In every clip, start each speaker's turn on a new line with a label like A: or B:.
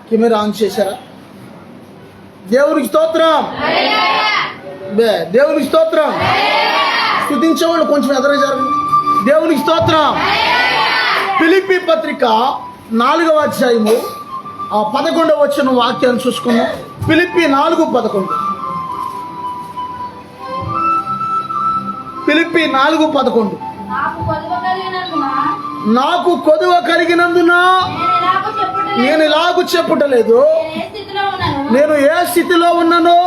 A: Camera on చేశారా? దేవునికి స్తోత్రం. దేవునికి స్తోత్రం. స్తుతించేవాళ్ళు కొంచెం ఎదురు జరగండి. దేవునికి స్తోత్రం. ఫిలిప్పీ పత్రిక 4వ అధ్యాయము 11వ వచనం వాక్యాన్ని చూసుకున్నాం. ఫిలిప్పీ 4:11. ఫిలిప్పీ 4:11. నాకు కొదువ కలిగినందున నేను ఇలాగూ చెప్పుటలేదు, నేను ఏ స్థితిలో ఉన్నానో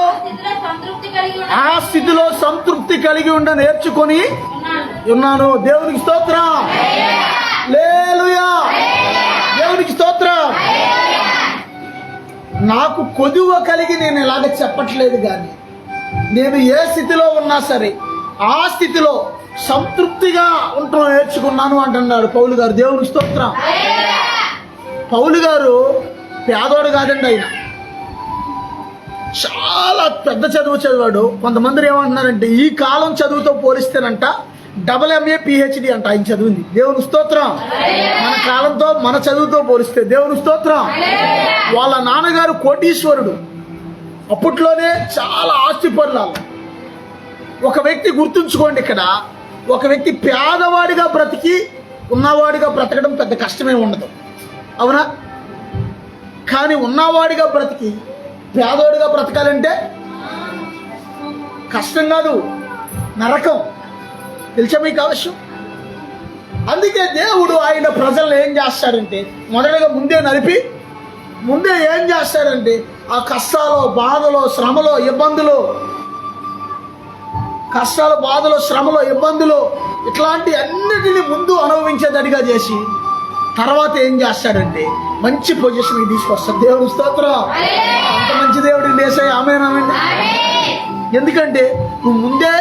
A: ఆ స్థితిలో సంతృప్తి కలిగి ఉండ నేర్చుకొని ఉన్నాను. దేవునికి స్తోత్రం. హల్లెలూయా. దేవునికి స్తోత్రం. నాకు కొదువ కలిగి నేను ఇలాగ చెప్పట్లేదు, కానీ నేను ఏ స్థితిలో ఉన్నా సరే ఆ స్థితిలో సంతృప్తిగా ఉండటం నేర్చుకున్నాను అంటున్నాడు పౌలు గారు. దేవునికి స్తోత్రం. పౌలు గారు పేదోడు కాదండి, ఆయన చాలా పెద్ద చదువు చదివాడు. కొంతమంది ఏమంటున్నారంటే ఈ కాలం చదువుతో పోలిస్తేనంట MA PhD అంట ఆయన చదివింది. దేవుని స్తోత్రం. మన కాలంతో మన చదువుతో పోలిస్తే దేవుని స్తోత్రం. వాళ్ళ నాన్నగారు కోటీశ్వరుడు, అప్పట్లోనే చాలా ఆస్తిపరులాలు. ఒక వ్యక్తి గుర్తుంచుకోండి, ఇక్కడ ఒక వ్యక్తి పేదవాడిగా బ్రతికి ఉన్నవాడిగా బ్రతకడం పెద్ద కష్టమే ఉండదు, అవునా? కానీ ఉన్నవాడిగా బ్రతికి పేదవాడిగా బ్రతకాలంటే కష్టం కాదు, నరకం. తెలుసా మీకు అవశ్యం? అందుకే దేవుడు ఆయన ప్రజలను ఏం చేస్తాడంటే మొదటగా ముందే ఏం చేస్తాడంటే ఆ కష్టాలు, బాధలు, శ్రమలో, ఇబ్బందులు, కష్టాలు, బాధలు, శ్రమలు, ఇబ్బందులు ఇట్లాంటి అన్నిటిని ముందు అనుభవించేదడిగా చేసి తర్వాత ఏం చేస్తాడంటే మంచి పొజిషన్కి తీసుకొస్తాడు. దేవుని స్తోత్రం. అంత మంచి దేవుడు యేసయ్య. ఆమేన్. ఎందుకంటే నువ్వు ముందే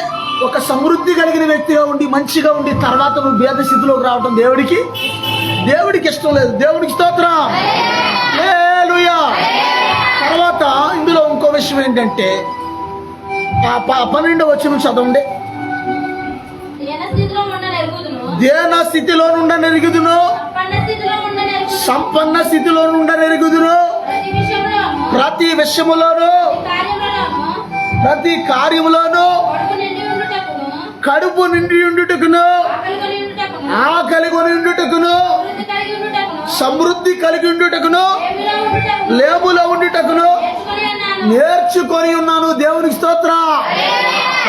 A: ఒక సమృద్ధి కలిగిన వ్యక్తిగా ఉండి మంచిగా ఉండి తర్వాత నువ్వు భేద స్థితిలోకి రావటం దేవుడికి ఇష్టం లేదు. దేవునికి స్తోత్రం. హల్లెలూయా. తర్వాత ఇందులో ఇంకో విషయం ఏంటంటే 12వ వచనం చదవండి. దేన స్థితిలో నుండనెరుగుదును, సంపన్న స్థితిలో నుండనెరుగుదును, ప్రతి విషయములోను ప్రతి కార్యములోను కడుపు నిండి ఉండుటకును, ఆకలి కొని ఉండుటకును, సమృద్ధి కలిగి ఉండుటకును, లేబులో ఉండుటకును నేర్చుకొని ఉన్నాను. దేవునికి స్తోత్రం.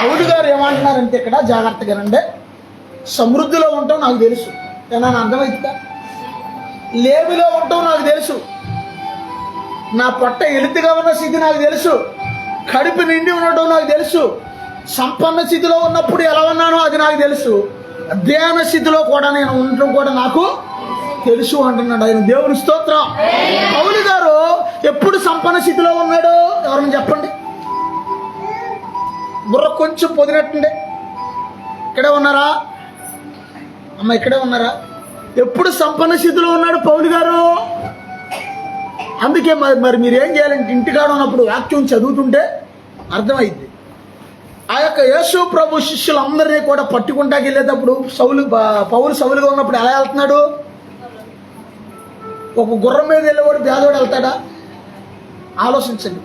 A: పౌలు గారు ఏమంటున్నారంటే ఇక్కడ జాగ్రత్తగానండి, సమృద్ధిలో ఉంటాం నాకు తెలుసు, ఏమన్నా అర్థమవుతుందా? లేబులో ఉంటాం నాకు తెలుసు, నా పొట్ట ఎలుతుగా ఉన్న స్థితి నాకు తెలుసు, కడుపు నిండి ఉండటం నాకు తెలుసు, సంపన్న స్థితిలో ఉన్నప్పుడు ఎలా ఉన్నానో అది నాకు తెలుసు, ధ్యాన స్థితిలో కూడా నేను ఉండటం కూడా నాకు తెలుసు అంటున్నాడు ఆయన. దేవుని స్తోత్రం. పౌలు గారు ఎప్పుడు సంపన్న స్థితిలో ఉన్నాడు? ఎవరైనా చెప్పండి. బుర్ర కొంచెం పొదినట్టుండే. ఇక్కడే ఉన్నారా అమ్మ? ఇక్కడే ఉన్నారా? ఎప్పుడు సంపన్న స్థితిలో ఉన్నాడు పౌలు గారు. అందుకే మరి మీరు ఏం చేయాలంటే ఇంటికాడ ఉన్నప్పుడు వాక్యం చదువుతుంటే అర్థమైంది. ఆ యొక్క యేసు ప్రభు శిష్యులందరినీ కూడా పట్టుకుంటాకి వెళ్ళేటప్పుడు పౌలు సౌలుగా ఉన్నప్పుడు ఎలా వెళ్తున్నాడు? ఒక గుర్రం మీద వెళ్ళేవాడు పేదోడు వెళ్తాడా? ఆలోచించండి.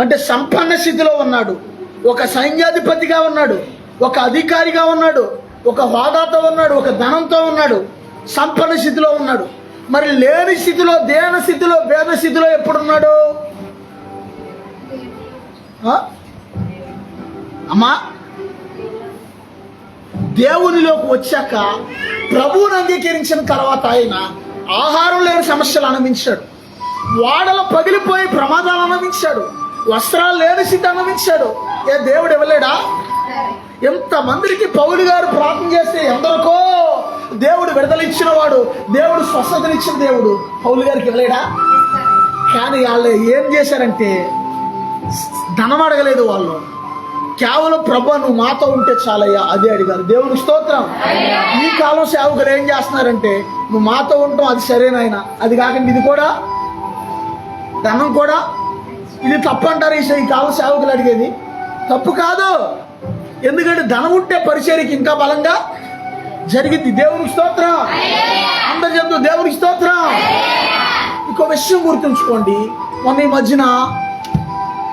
A: అంటే సంపన్న స్థితిలో ఉన్నాడు, ఒక సైన్యాధిపతిగా ఉన్నాడు, ఒక అధికారిగా ఉన్నాడు, ఒక హోదాతో ఉన్నాడు, ఒక ధనంతో ఉన్నాడు, సంపన్న స్థితిలో ఉన్నాడు. మరి లేని స్థితిలో, దేన స్థితిలో, భేద స్థితిలో ఎప్పుడున్నాడు? అమ్మా, దేవునిలోకి వచ్చాక ప్రభువుని అంగీకరించిన తర్వాత ఆయన ఆహారం లేని సమస్యలు అనుభవించాడు, వాడలు పగిలిపోయి ప్రమాదాలు అనుభవించాడు, వస్త్రాలు లేని స్థితి అనుభవించాడు. దేవుడు ఇవ్వలేడా? ఎంతమందికి పౌలు గారు ప్రార్థన చేస్తే ఎందరికో దేవుడు విడుదలిచ్చిన వాడు, దేవుడు స్వస్థతనిచ్చిన దేవుడు పౌలు గారికి ఇవ్వలేడా? కానీ వాళ్ళు ఏం చేశారంటే ధనం అడగలేదు, వాళ్ళు కేవలం ప్రభు నువ్వు మాతో ఉంటే చాలయ్యా అదే అడిగారు. దేవుని స్తోత్రం. ఈ కాలం సేవకులు ఏం చేస్తున్నారంటే నువ్వు మాతో ఉంటాం అది సరేనాయన, అది కాకుండా ఇది కూడా ధనం కూడా ఇది తప్పు అంటారు. ఈ కాలం సేవకులు అడిగేది తప్పు కాదు, ఎందుకంటే ధనం ఉంటే పరిచర్యకి ఇంకా బలంగా జరిగింది. దేవునికి స్తోత్రం. అందరి చెప్తూ దేవునికి స్తోత్రం. ఇంకో విషయం గుర్తుంచుకోండి. మొన్న ఈ మధ్యన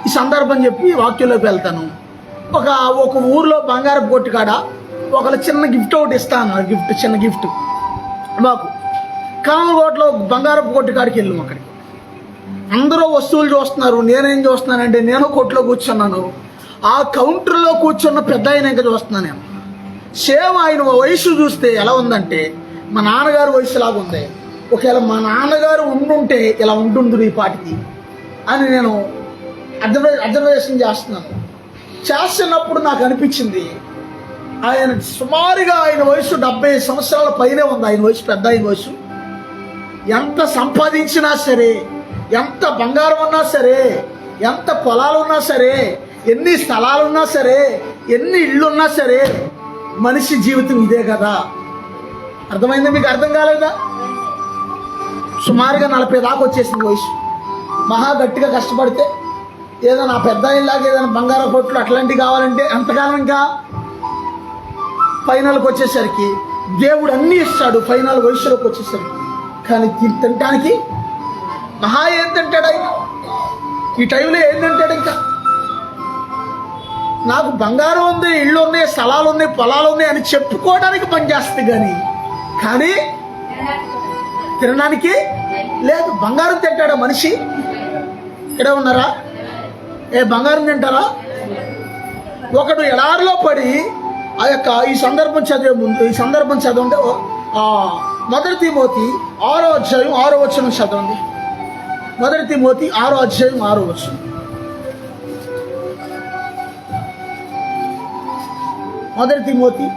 A: ఈ సందర్భం చెప్పి వాక్యంలోకి వెళ్తాను. ఒక ఊర్లో బంగారపు కొట్టు కాడ ఒకళ్ళు చిన్న గిఫ్ట్ ఒకటి ఇస్తాను. చిన్న గిఫ్ట్ మాకు కామకోటలో బంగారపు కొట్టు కాడికి వెళ్ళాము. అక్కడికి అందరూ వస్తువులు చూస్తున్నారు. నేనేం చూస్తున్నానంటే నేను కొట్లో కూర్చున్నాను. ఆ కౌంటర్లో కూర్చున్న పెద్ద ఆయన ఇంకా చూస్తున్నాను నేను. సేమ్ ఆయన వయసు చూస్తే ఎలా ఉందంటే మా నాన్నగారు వయసులాగా ఉంది. ఒకవేళ మా నాన్నగారు ఉండుంటే ఇలా ఉంటుండు ఈ పాటికి అని నేను అబ్జర్వేషన్ చేస్తున్నప్పుడు నాకు అనిపించింది ఆయన సుమారుగా ఆయన వయసు 70 సంవత్సరాల పైనే ఉంది. ఆయన వయసు పెద్ద ఆయన వయసు. ఎంత సంపాదించినా సరే, ఎంత బంగారం ఉన్నా సరే, ఎంత పొలాలు ఉన్నా సరే, ఎన్ని స్థలాలు ఉన్నా సరే, ఎన్ని ఇళ్ళు ఉన్నా సరే, మనిషి జీవితం ఇదే కదా. అర్థమైందా మీకు? అర్థం కాలేదా? సుమారుగా 40 దాకా వచ్చేసింది వయసు. మహా గట్టిగా కష్టపడితే ఏదైనా పెద్ద ఇలాగా ఏదైనా బంగారం కొట్లు అట్లాంటివి కావాలంటే ఎంతకాలం ఇంకా ఫైనల్కి వచ్చేసరికి దేవుడు అన్నీ ఇస్తాడు. ఫైనల్ వయసులోకి వచ్చేసరికి కానీ తినటానికి మహా ఏం తింటాడు ఆయన? ఈ టైంలో ఏం తింటాడు? ఇంకా నాకు బంగారం ఉంది, ఇళ్ళు ఉన్నాయి, స్థలాలు ఉన్నాయి, పొలాలు ఉన్నాయి అని చెప్పుకోవడానికి పనిచేస్తుంది కానీ తినడానికి లేదు. బంగారం తింటాడా మనిషి? ఇక్కడే ఉన్నారా? బంగారం తింటారా? ఒకడు ఎడారిలో పడి ఈ సందర్భం చదవండి. మొదటి తిమోతి 6వ అధ్యాయం 6వ వచనం చదవండి. మొదటి తిమోతి 6వ అధ్యాయం 6వ వచనం. మొదటి తిమోతి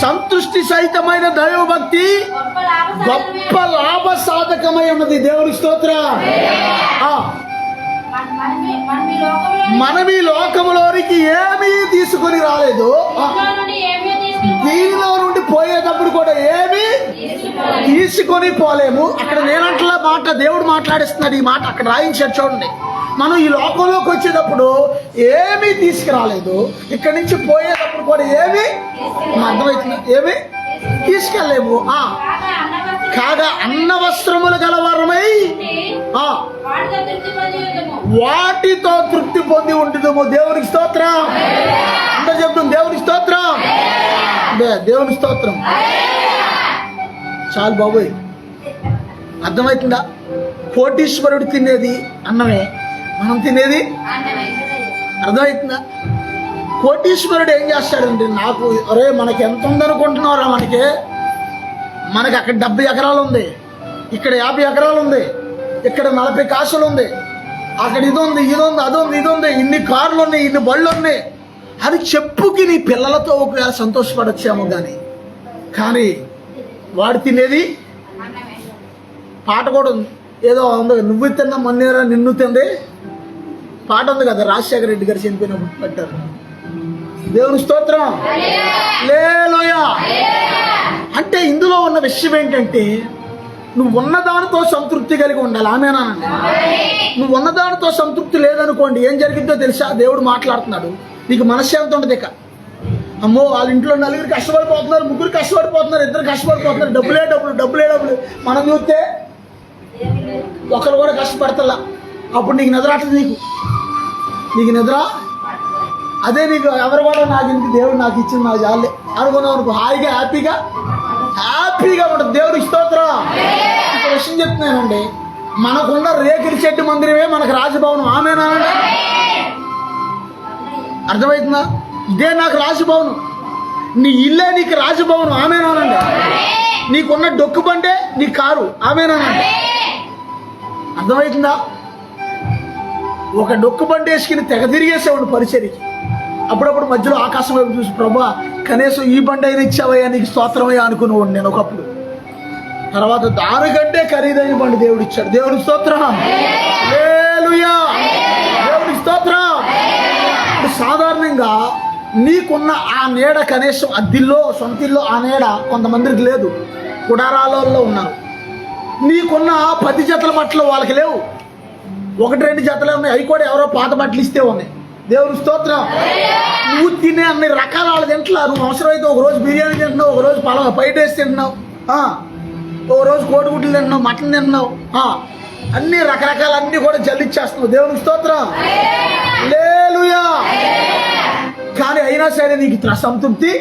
A: సంతృష్టి సహితమైన దైవభక్తి గొప్ప లాభ సాధకమై ఉన్నది. దేవుని స్తోత్రం. మనం ఈ లోకములోనికి ఏమీ తీసుకుని రాలేదు. దీనిలో నుండి పోయేటప్పుడు కూడా ఏమీ తీసుకొని పోలేము. అక్కడ నేనంటలా మాట దేవుడు మాట్లాడిస్తున్నాడు. ఈ మాట అక్కడ రాయించాడు చూడండి. మనం ఈ లోకంలోకి వచ్చేటప్పుడు ఏమీ తీసుకురాలేదు. ఇక్కడి నుంచి పోయేటప్పుడు కూడా ఏమీ అర్థమవుతుంది, ఏమీ తీసుకెళ్ళలేము. కాగా అన్న వస్త్రములు గలవారమై వాటితో తృప్తి పొంది ఉంటుందేమో. దేవునికి స్తోత్రం. అంత చెప్తుంది దేవునికి స్తోత్రం. దేవునికి స్తోత్రం. చాలు బాబోయ్. అర్థమవుతుందా? కోటీశ్వరుడు తినేది అన్నమే, మనం తినేది అర్థమవుతుందా? కోటీశ్వరుడు ఏం చేస్తాడండి? నాకు అరే మనకి ఎంత ఉందనుకుంటున్నారా? మనకి అక్కడ 70 ఎకరాలు ఉంది, ఇక్కడ 50 ఎకరాలు ఉంది, ఇక్కడ 40 కాసులు ఉంది, అక్కడ ఇది ఉంది, అది ఉంది, ఇన్ని కార్లు ఉన్నాయి, ఇన్ని బళ్ళు ఉన్నాయి అని చెప్పుకి నీ పిల్లలతో ఒకవేళ సంతోషపడచ్చాము. కానీ వాడు తినేది పాట కూడా ఉంది. ఏదో ఉంది, నువ్వు తిన్నా మన్నేరా నిన్ను తింది పాట ఉంది కదా, రాజశేఖర రెడ్డి గారు చనిపోయినప్పుడు పెట్టారు. దేవుని స్తోత్రం. హల్లెలూయా. అంటే ఇందులో ఉన్న విషయం ఏంటంటే నువ్వు ఉన్నదానితో సంతృప్తి కలిగి ఉండాలి. ఆమేనానండి. నువ్వు ఉన్నదానితో సంతృప్తి లేదనుకోండి, ఏం జరిగిందో తెలుసా? దేవుడు మాట్లాడుతున్నాడు. నీకు మనశ్శాంతి ఉండదు. ఇక అమ్మో వాళ్ళ ఇంట్లో 4 కష్టపడిపోతున్నారు, 3 కష్టపడిపోతున్నారు, 2 కష్టపడిపోతున్నారు, డబ్బులే. మనం చూస్తే ఒకరు కూడా కష్టపడతలా. అప్పుడు నీకు నిద్ర అట్లా, నీకు నిద్ర అదే. నీకు ఎవరు కూడా నాకు ఇంటికి దేవుడు నాకు ఇచ్చింది నాకు చాలే అనుకున్నావు అనుకో, హాయిగా హ్యాపీగా ఉంటుంది. దేవుడికి స్తోత్రం. ఒక విషయం చెప్తున్నానండి, మనకున్న రేకుల చెట్టు మందిరమే మనకు రాజభవనం. ఆమేనానండి. అర్థమవుతుందా? ఇదే నాకు రాజభవనం. నీ ఇల్లే నీకు రాజభవనం. ఆమేనానండి. నీకున్న డొక్కు బండే నీ కారు. ఆమేనానండి. అర్థమవుతుందా? ఒక డొక్కు బండి వేసుకుని తెగ తిరిగేసేవాడు పరిచర్యకి. అప్పుడప్పుడు మధ్యలో ఆకాశం వైపు చూసి, ప్రభా కనీసం ఈ బండి అయినా ఇచ్చావయ్యా, నీకు స్తోత్రమయ్యా అనుకునేవాడు నేను ఒకప్పుడు. తర్వాత దానికంటే ఖరీదైన బండి దేవుడు ఇచ్చాడు. దేవుని స్తోత్రం. హల్లెలూయా. దేవుని స్తోత్రం. సాధారణంగా నీకున్న ఆ నీడ కనీసం అద్దిల్లో సొంతిల్లో ఆ నీడ కొంతమందికి లేదు, కుడారాలలో ఉన్నారు. నీకున్న 10 జతల బట్టలు వాళ్ళకి లేవు, 1-2 జతలే ఉన్నాయి. అవి కూడా ఎవరో పాత బట్టలు ఇస్తే ఉన్నాయి. దేవుని స్తోత్రం. నువ్వు తినే అన్ని రకాల వాళ్ళు తింటున్నారు. నువ్వు అవసరమైతే ఒకరోజు బిర్యానీ తింటున్నావు, ఒకరోజు ఫ్రైడ్ రైస్ తింటున్నావు, ఓ రోజు కోడిగుడ్లు తిన్నావు, మటన్ తిన్నావు, అన్ని రకరకాల అన్ని కూడా జల్లిచ్చేస్తున్నావు. దేవునికి స్తోత్రం. హల్లెలూయా. కానీ అయినా సరే నీకు సంతృప్తి.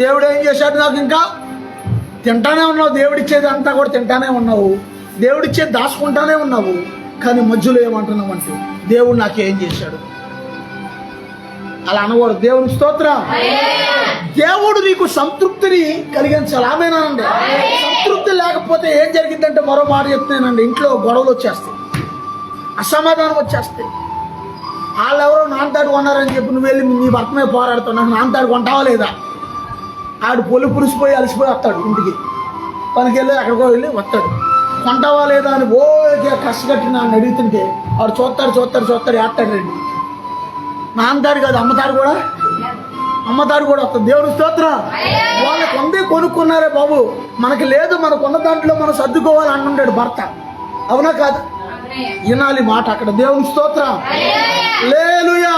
A: దేవుడు ఏం చేశాడు? నాకు ఇంకా తింటానే ఉన్నావు, దేవుడిచ్చేది అంతా కూడా తింటానే ఉన్నావు, దేవుడిచ్చేది దాచుకుంటానే ఉన్నావు. కానీ మధ్యలో ఏమంటున్నావు అంటే దేవుడు నాకేం చేశాడు అలా అనకూడదు. దేవునికి స్తోత్రం. దేవుడు నీకు సంతృప్తిని కలిగించాలి. ఆమేనండి. సంతృప్తి లేకపోతే ఏం జరిగిందంటే మరో మాట చెప్తున్నానండి, ఇంట్లో గొడవలు వచ్చేస్తాయి, అసమాధానం వచ్చేస్తాయి. వాళ్ళు ఎవరో నాన్నతాడు కొన్నారని చెప్పి నువ్వు వెళ్ళి నీ భర్త మీద పోరాడుతున్నావు, నాన్నతాడు కొంటావా లేదా? ఆడు పొలి పులిసిపోయి అలసిపోయి వస్తాడు ఇంటికి, పనికి వెళ్ళి ఎక్కడికో వెళ్ళి వస్తాడు, కొంటావా లేదా అని ఓ కష్టగట్టి నన్ను అడుగుతుంటే వాడు చూస్తాడు ఏస్తాడు రండి. నాన్నతాడు కాదు, అమ్మతాడు కూడా వస్తుంది. దేవుని స్తోత్రం. వాళ్ళకి కొందే కొనుక్కున్నారే బాబు, మనకి లేదు, మనకున్న దాంట్లో మనం సర్దుకోవాలి అంటుంటాడు భర్త. అవునా కాదు? వినాలి మాట అక్కడ. దేవుని స్తోత్రం. హల్లెలూయా.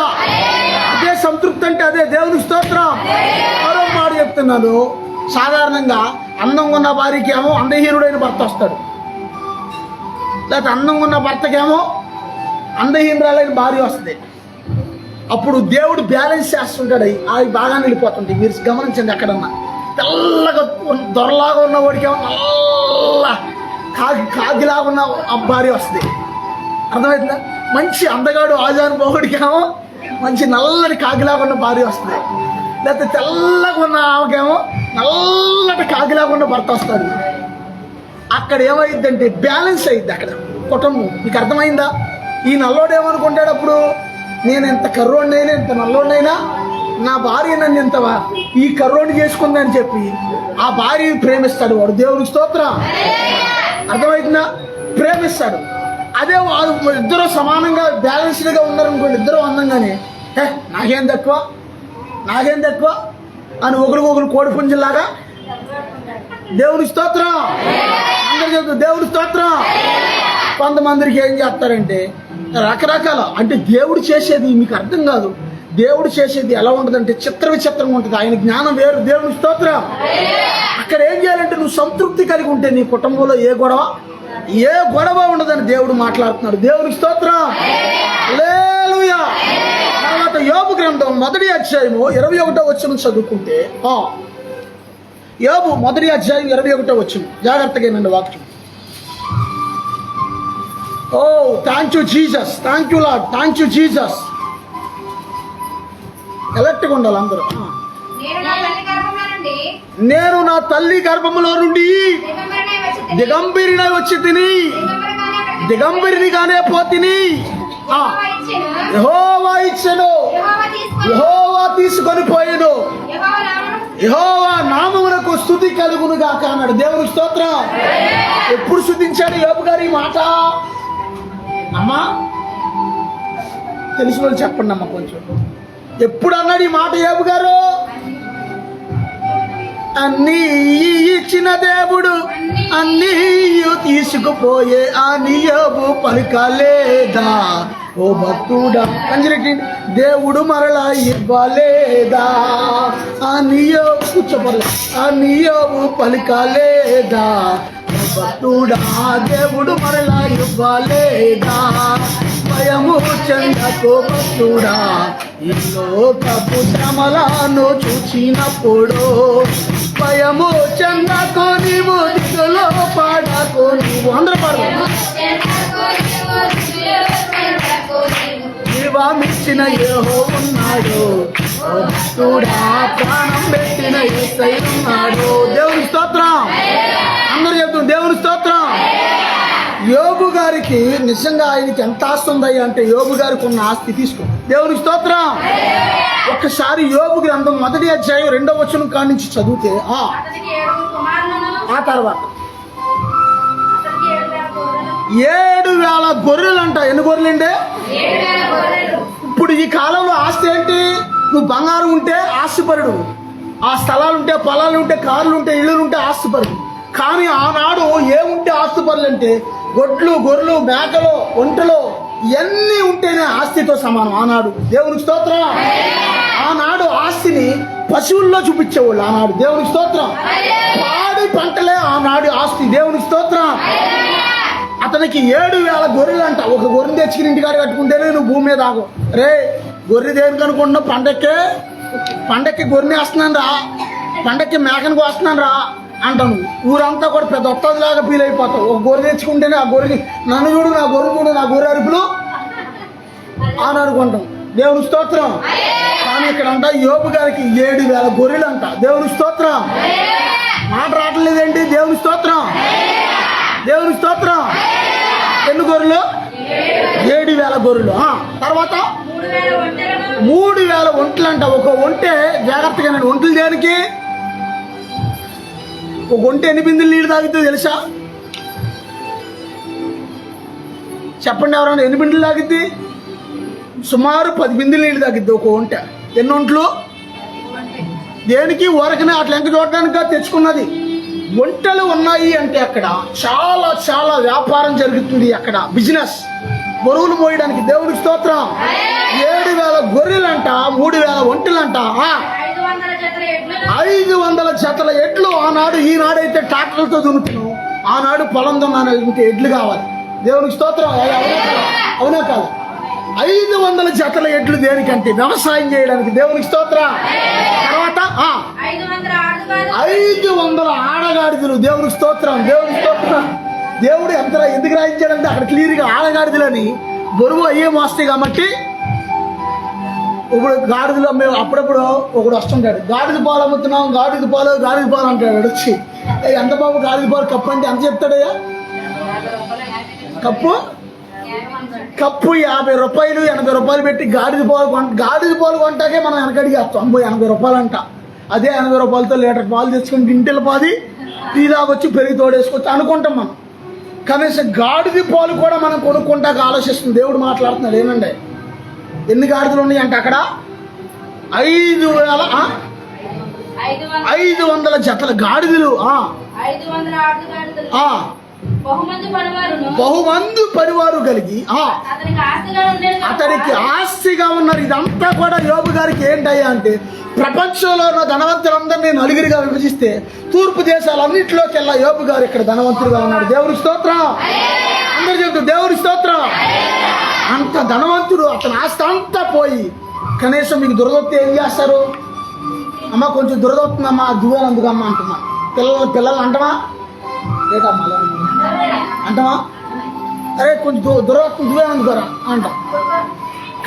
A: అదే సంతృప్తి అంటే అదే. దేవుని స్తోత్రం. మరో మాట చెప్తున్నాను, సాధారణంగా అందంగా ఉన్న భార్యకి ఏమో అందహీనుడైన భర్త వస్తాడు, లేకపోతే అందంగా ఉన్న భర్తకేమో అందహీనురాలైన భార్య వస్తుంది. అప్పుడు దేవుడు బ్యాలెన్స్ చేస్తుంటాడు. అవి బాగా వెళ్ళిపోతుంటాయి. మీరు గమనించండి, ఎక్కడన్నా తెల్లగా దొరలాగా ఉన్న వాడికేమో నల్ల కాగిలాగా ఉన్న భార్య వస్తుంది. అర్థమవుతుందా? మంచి అందగాడు ఆజానుభావుడికేమో మంచి నల్లటి కాగిలాగా ఉన్న భార్య వస్తుంది. లేకపోతే తెల్లగా ఉన్న ఆమెకేమో నల్లటి కాగిలాగా ఉన్న భర్త వస్తాడు. అక్కడ ఏమైందంటే బ్యాలెన్స్ అయింది అక్కడ కుటుంబం. మీకు అర్థమైందా? ఈ నల్లోడు ఏమనుకుంటాడు అప్పుడు, నేను ఎంత కర్రోడినైనా ఎంత నల్లోడినైనా నా భార్య నన్ను ఎంత ఈ కర్రోడిని చేసుకుందని చెప్పి ఆ భార్యని ప్రేమిస్తాడు వాడు. దేవుని స్తోత్రం. అర్థమవుతుందా? ప్రేమిస్తాడు. అదే వాళ్ళు ఇద్దరు సమానంగా బ్యాలెన్స్డ్గా ఉన్నారనుకోండి, ఇద్దరు అందంగానే నాకేం తక్కువ అని ఒకరికొకరు కోడి పుంజులాగా. దేవుని స్తోత్రం. అందరు చెప్తారు దేవుని స్తోత్రం. కొంతమందికి ఏం చేస్తారంటే రకరకాల, అంటే దేవుడు చేసేది మీకు అర్థం కాదు. దేవుడు చేసేది ఎలా ఉంటుందంటే విచిత్రంగా ఉంటుంది. ఆయన జ్ఞానం వేరు. దేవుని స్తోత్రం. అక్కడ ఏం చేయాలంటే నువ్వు సంతృప్తి కలిగి ఉంటే నీ కుటుంబంలో ఏ గొడవ ఉండదని దేవుడు మాట్లాడుతున్నాడు. దేవుని స్తోత్రం. హల్లెలూయా. తర్వాత యోబు గ్రంథం 1వ అధ్యాయము 21వ వచనం చదువుకుంటే, యోబు 1వ అధ్యాయం 21వ వచనం జాగ్రత్తగా వినండి వాక్యం. Oh thank you Jesus, thank you Lord, thank you Jesus. ఎలర్ట్గా ఉండాలి అందరూ. నేను నా తల్లి గర్భములో నుండి దిగంబరినై వచ్చి తిని దిగంబరినిగానే పోతిని. యెహోవా ఇచ్చెను, యెహోవా తీసుకొని పోయెను, యెహోవా నామమునకు స్తుతి కలుగును గాక అన్నాడు. దేవుని స్తోత్రం. ఎప్పుడు స్తుతించాడు యోబు గారు ఈ మాట? అమ్మా తెలిసిన వాళ్ళు చెప్పండి అమ్మ కొంచెం. ఎప్పుడు అన్నాడు ఈ మాట యోబు గారు? అన్నీ ఇచ్చిన దేవుడు అన్నీ తీసుకుపోయే అని యోబు పలికలేదా? ఓ భక్తుడా కంజరెట్టి దేవుడు మరలా ఇవ్వలేదా అని యోబు కూర్చోపడలే అని యోబు పలికలేదా? భక్తుడా దేవుడు మరలా ఇవ్వలేదా? భయము చెందకు భక్తుడా, ఈ లోకపు శ్రమలను చూచినప్పుడు భయము చెందకు, నీవు దిగులో పాడకు. నీవు అందరూ పాడకు. జీవమిచ్చిన యెహోవా ఉన్నాడు, భక్తుడా ప్రాణం పెట్టిన యేసయ్య ఉన్నాడు. దేవుని స్తోత్రం. అందరూ చెప్తాం దేవుని స్తోత్రం. యోబు గారికి నిజంగా ఆయనకి ఎంత ఆస్తి ఉందయ్యా అంటే యోబు గారికి ఉన్న ఆస్తి తీసుకో. దేవుని స్తోత్రం. ఒక్కసారి యోబు గ్రంథం 1వ అధ్యాయం 2వ వచనం కాడి నుంచి చదివితే ఆ తర్వాత 7,000 గొర్రెలు అంట. ఎన్ని గొర్రెలంటే? ఇప్పుడు ఈ కాలంలో ఆస్తి ఏంటి? నువ్వు బంగారం ఉంటే ఆస్తిపరుడు, ఆ స్థలాలు ఉంటే, పొలాలు ఉంటే, కార్లు ఉంటే, ఇళ్ళు ఉంటే ఆస్తిపరుడు. కానీ ఆనాడు ఏముంటే ఆస్తిపరులు అంటే గొడ్లు, గొర్రెలు, మేకలు, ఒంటెలు ఇవన్నీ ఉంటేనే ఆస్తితో సమానం ఆనాడు. దేవునికి స్తోత్రం. ఆనాడు ఆస్తిని పశువుల్లో చూపించేవాళ్ళు ఆనాడు. దేవునికి స్తోత్రం. పాడి పంటలే ఆనాడు ఆస్తి. వస్తాయి. దేవునికి స్తోత్రం. అతనికి 7,000 గొర్రెలు అంట. ఒక గొర్రెని తెచ్చుకుని ఇంటికాడ కట్టుకుంటేనే నువ్వు భూమి మీద ఆగు. రే గొర్రె దేనికి అనుకుంటున్నావు? పండక్కి గొర్రెని వేస్తున్నాను రా, పండక్కి మేకనికి వస్తున్నాను రా అంటాను. ఊరంతా కూడా పెద్ద ఒత్తదిలాగా ఫీల్ అయిపోతావు. ఒక గొర్రె తెచ్చుకుంటేనే ఆ గొర్రెని నన్ను చూడు, నా గొర్రె చూడు, నా గొర్రె అరుపులు అని అనుకుంటాం. దేవుని స్తోత్రం. కానీ ఇక్కడ అంట యోబు గారికి 7,000 గొర్రెలు అంట. దేవుని స్తోత్రం. మాట రావట్లేదేంటి? దేవుని స్తోత్రం. దేవుని స్తోత్రం. ఎన్ని గొర్రెలు? 7,000 గొర్రెలు. తర్వాత 3,000 ఒంట్లు అంట. ఒక ఒంటే జాగ్రత్తగా ఒంట్లు దేనికి? ఒక ఒంటె ఎన్ని బిందులు నీళ్ళు తాగితే తెలుసా? చెప్పండి ఎవరైనా. ఎన్ని బిందులు తాగిద్ది? సుమారు 10 బిందులు నీళ్ళు తాగిద్ది ఒక ఒంటె. ఎన్ని ఒంట్లు? దేనికి? ఊరకనే అట్లా ఎంక చూడడానికి తెచ్చుకున్నది. ఒంటెలు ఉన్నాయి అంటే అక్కడ చాలా చాలా వ్యాపారం జరుగుతుంది. అక్కడ బిజినెస్, బరువులు మోయడానికి. దేవునికి స్తోత్రం. 7,000 గొర్రెలంట, 3,000 ఒంటెలంట, 500 జతల ఎడ్లు. ఆనాడు, ఈనాడైతే ట్రాక్టర్లతో దున్నుతున్నాం, ఆనాడు పొలం దున్నాలంటే ఎడ్లు కావాలి. దేవునికి స్తోత్రం. అవునా కాదు? 500 జతల ఎడ్లు దేనికంటే? వ్యవసాయం చేయడానికి. దేవునికి స్తోత్రం. తర్వాత 500 ఆడగాడిదలు. దేవునికి స్తోత్రం. దేవునికి స్తోత్రం. దేవుడు ఎందుకు రాయించాడంటే అక్కడ క్లియర్గా ఆడగాడిదలని బరువు అయ్యే మోస్తాయి కాబట్టి. ఇప్పుడు గాడిదలు మేము అప్పుడప్పుడు ఒకడు వస్తుంటాడు, గాడిద పాలు అమ్ముతున్నాం, గాడిద పాలు అంటాడు. వచ్చి ఎంత బాబు గాడిద పాలు కప్పు అంటే ఎంత చెప్తాడయ్యా? కప్పు 50 రూపాయలు 80 రూపాయలు పెట్టి గాడిద పాలు కొంటాకే మనం వెనకడిగేస్తాం. 80 రూపాయలు అంట. అదే 80 రూపాయలతో లీటర్ పాలు తెచ్చుకొని గింటెల పాది టీ తాగొచ్చి పెరిగి తోడేసుకొచ్చి అనుకుంటాం మనం. కనీసం గాడిద పాలు కూడా మనం కొనుక్కుంటాక ఆలోచిస్తుంది. దేవుడు మాట్లాడుతున్నాడు. ఏనండి, ఎన్ని గాడిదలు ఉన్నాయి అంటే అక్కడ? 500 జతల గాడిదలు. బహుమంది పరివారు కలిగి అతనికి ఆస్తిగా ఉన్నారు. ఇదంతా కూడా యోబు గారికి ఏంటయ్యా అంటే, ప్రపంచంలో ఉన్న ధనవంతులందరినీ నలుగురిగా విభజిస్తే తూర్పు దేశాలన్నింటిలోకెల్లా యోబు గారు ఇక్కడ ధనవంతుడిగా ఉన్నాడు. దేవుని స్తోత్రం. అందరూ చెప్తారు దేవుని స్తోత్రం. అంత ధనవంతుడు. అతని ఆస్తి అంతా పోయి కనీసం మీకు దురదొత్తి ఏం చేస్తారు? అమ్మ కొంచెం దురదొత్తుందమ్మా, దువ్వేనందుకమ్మా అంటున్నా. పిల్లలు అంటమా? ఏటమ్మా అంటమా? అరే కొంచెం దురదొస్తుంది, దువ్వేనందుకోరా అంటాం.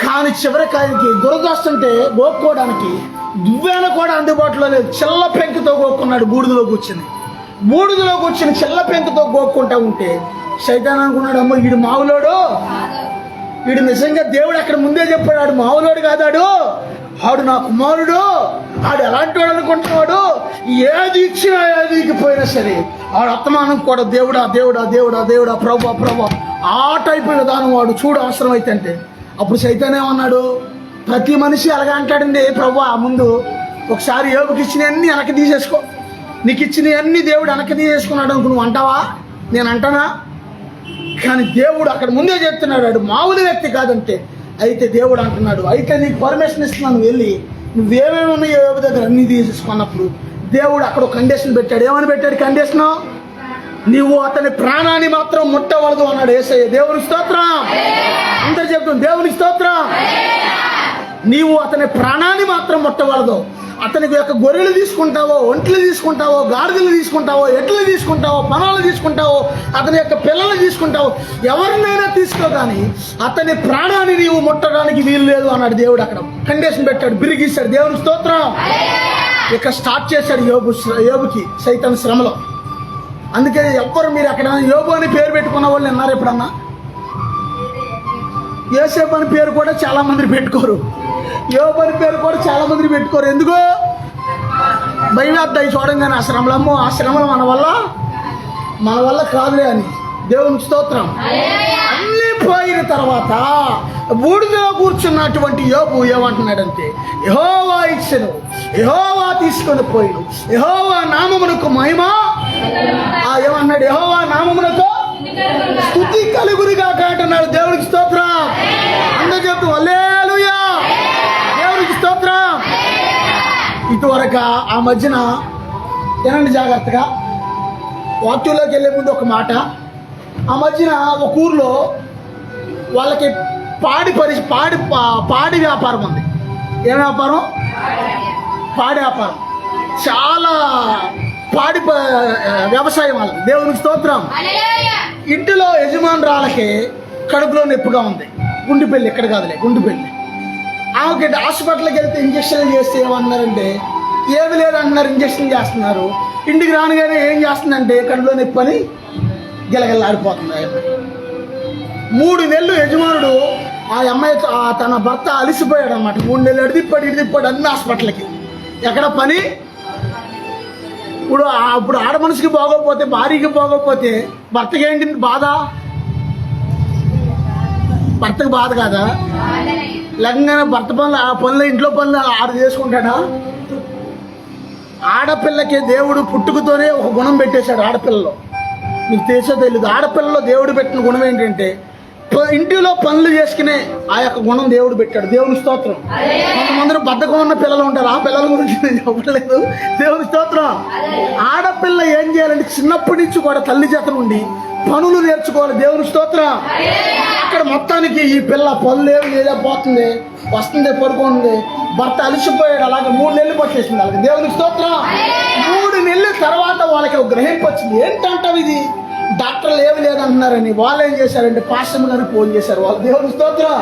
A: కానీ చివరికి ఆయనకి దురదొస్తుంటే గోక్కోవడానికి దువ్వేన కూడా అందుబాటులో లేదు. చిల్ల పెంకుతో గోక్కున్నాడు. బూడిదలో కూర్చుని చిల్ల పెంకుతో గోక్కుంటా ఉంటే సైతాన్ అనుకున్నాడు, అమ్మ వీడు మావులోడు, వీడు నిజంగా దేవుడు అక్కడ ముందే చెప్పాడు, ఆడు మావులోడు కాదాడు, ఆడు నా కుమారుడు, ఆడు ఎలాంటి వాడు అనుకుంటున్నాడు, ఏది ఇచ్చినా ఏదికి పోయినా సరే ఆడు అత్తమానం కూడా దేవుడా దేవుడా దేవుడా దేవుడా ప్రభా ఆ టైపు విధానం వాడు చూడు అవసరమైతే అంటే. అప్పుడు సైతాన్ ఏమన్నాడు? ప్రతి మనిషి అలాగే అంటాడండి. ప్రభా ముందు ఒకసారి యోబుకి ఇచ్చినవన్నీ వెనక్కి తీసేసుకో, నీకు ఇచ్చినవన్నీ దేవుడు వెనక్కి తీసేసుకున్నాడు అనుకు నువ్వు అంటావా? నేను అంటానా? కానీ దేవుడు అక్కడ ముందే చెప్తున్నాడు, ఆడు మామూలు వ్యక్తి కాదంటే. అయితే దేవుడు అంటున్నాడు, అయితే నీకు పర్మిషన్ ఇస్తున్నాను, వెళ్ళి నువ్వేమేమి ఉన్నాయో యోబు దగ్గర అన్నీ తీసేసుకున్నప్పుడు దేవుడు అక్కడ ఒక కండిషన్ పెట్టాడు. ఏమని పెట్టాడు కండిషను? నీవు అతని ప్రాణాన్ని మాత్రం ముట్టవలదు అన్నాడు యేసయ్య. దేవుని స్తోత్రం. అందరు చెప్తాం దేవుని స్తోత్రం. నీవు అతని ప్రాణాన్ని మాత్రం ముట్టవలదు. అతనికి యొక్క గొర్రెలు తీసుకుంటావో, ఒంట్లు తీసుకుంటావో, గాడిదలు తీసుకుంటావో, ఎడ్లు తీసుకుంటావో, పనాలు తీసుకుంటావో, అతని యొక్క పిల్లలు తీసుకుంటావో, ఎవరినైనా తీసుకో, కానీ అతని ప్రాణాన్ని నీవు ముట్టడానికి వీలు లేదు అన్నాడు దేవుడు. అక్కడ కండిషన్ పెట్టాడు, బిరిగిస్తాడు. దేవుని స్తోత్రం. ఇక స్టార్ట్ చేశాడు యోబుకి సైతాన్ శ్రమలో. అందుకే ఎవ్వరు మీరు అక్కడ యోబు అని పేరు పెట్టుకున్న వాళ్ళు విన్నారు ఎప్పుడన్నా? యోసేపు అని పేరు కూడా చాలా మంది పెట్టుకోరు, యోబు అని పేరు కూడా చాలా మంది పెట్టుకోరు. ఎందుకు? భయవేద్దాయి చూడంగానే ఆ శ్రమలమ్మో, ఆ శ్రమలు మన వల్ల కాదులే అని. దేవుని స్తోత్రం. అన్నీ పోయిన తర్వాత బూడిదలో కూర్చున్నటువంటి యోబు ఏమంటున్నాడంటే, యెహోవా ఇచ్చెను, యెహోవా తీసుకొని పోయిను, యెహోవా నామమునకు మహిమ. ఏమన్నాడు? యెహోవా నామమునకు స్తుతి కలుగునుగా అంటున్నాడు. దేవునికి స్తోత్రం. అందరూ చెప్తూ హల్లెలూయా, దేవునికి స్తోత్రం. ఇటువరకు ఆ మధ్యన వినండి జాగ్రత్తగా, వాక్యంలోకి వెళ్ళే ముందు ఒక మాట. ఆ మధ్యన ఒక ఊర్లో వాళ్ళకి పాడి వ్యాపారం ఉంది. ఏం వ్యాపారం? పాడి వ్యాపారం. చాలా పాడి వ్యవసాయం వాళ్ళకి. దేవునికి స్తోత్రం. ఇంటిలో యజమానురాలకి కడుపులో నొప్పిగా ఉంది. గుండెపల్లి, ఇక్కడ కాదులే, గుండెపల్లి. ఆమెకి హాస్పిటల్కి వెళ్తే ఇంజక్షన్లు చేస్తే ఏమన్నారంటే ఏమి లేదంటున్నారు, ఇంజక్షన్ చేస్తున్నారు. ఇంటికి రానుగానే ఏం చేస్తుందంటే కడుపులో నొప్పి అని గిలగిల్లాడిపోతుంది. 3 నెలలు యజమానుడు ఆ అమ్మాయి తన భర్త అలిసిపోయాడు అన్నమాట. 3 నెలలు ఎడిదిప్పాడు అన్ని హాస్పిటల్కి. ఎక్కడ పని? ఇప్పుడు ఆడ మనిషికి బాగోకపోతే, భార్యకి బాగోకపోతే భర్తకి ఏంటి బాధ? భర్తకు బాధ కాదా? లగ్నంగానే భర్త పనులు, ఆ పనులు, ఇంట్లో పనులు ఆడు చేసుకుంటాడా? ఆడపిల్లకి దేవుడు పుట్టుకతోనే ఒక గుణం పెట్టేశాడు ఆడపిల్లలో. మీకు తెలుసో తెలీదు, ఆడపిల్లలో దేవుడు పెట్టిన గుణం ఏంటంటే ఇంటిలో పనులు చేసుకునే ఆ యొక్క గుణం దేవుడు పెట్టాడు. దేవుని స్తోత్రం. కొంతమంది బద్ధకం ఉన్న పిల్లలు ఉంటారు, ఆ పిల్లల గురించి నేను చెప్పలేదు. దేవుని స్తోత్రం. ఆడపిల్ల ఏం చేయాలంటే చిన్నప్పటి నుంచి కూడా తల్లి చేత నుండి పనులు నేర్చుకోవాలి. దేవుని స్తోత్రం. అక్కడ మొత్తానికి ఈ పిల్ల పనులు ఏమి లేకపోతుంది, వస్తుంది, పడుకుంది. భర్త అలసిపోయాడు. అలాగే 3 నెలలు పట్టేసింది అలాగే. దేవుని స్తోత్రం. 3 నెలల తర్వాత వాళ్ళకి ఒక గ్రహింపు వచ్చింది. ఏంటంటావు ఇది, డాక్టర్లు ఏమి లేదంటున్నారని. వాళ్ళు ఏం చేశారంటే పాస్టర్ గారిని ఫోన్ చేశారు వాళ్ళు. దేవుని స్తోత్రం.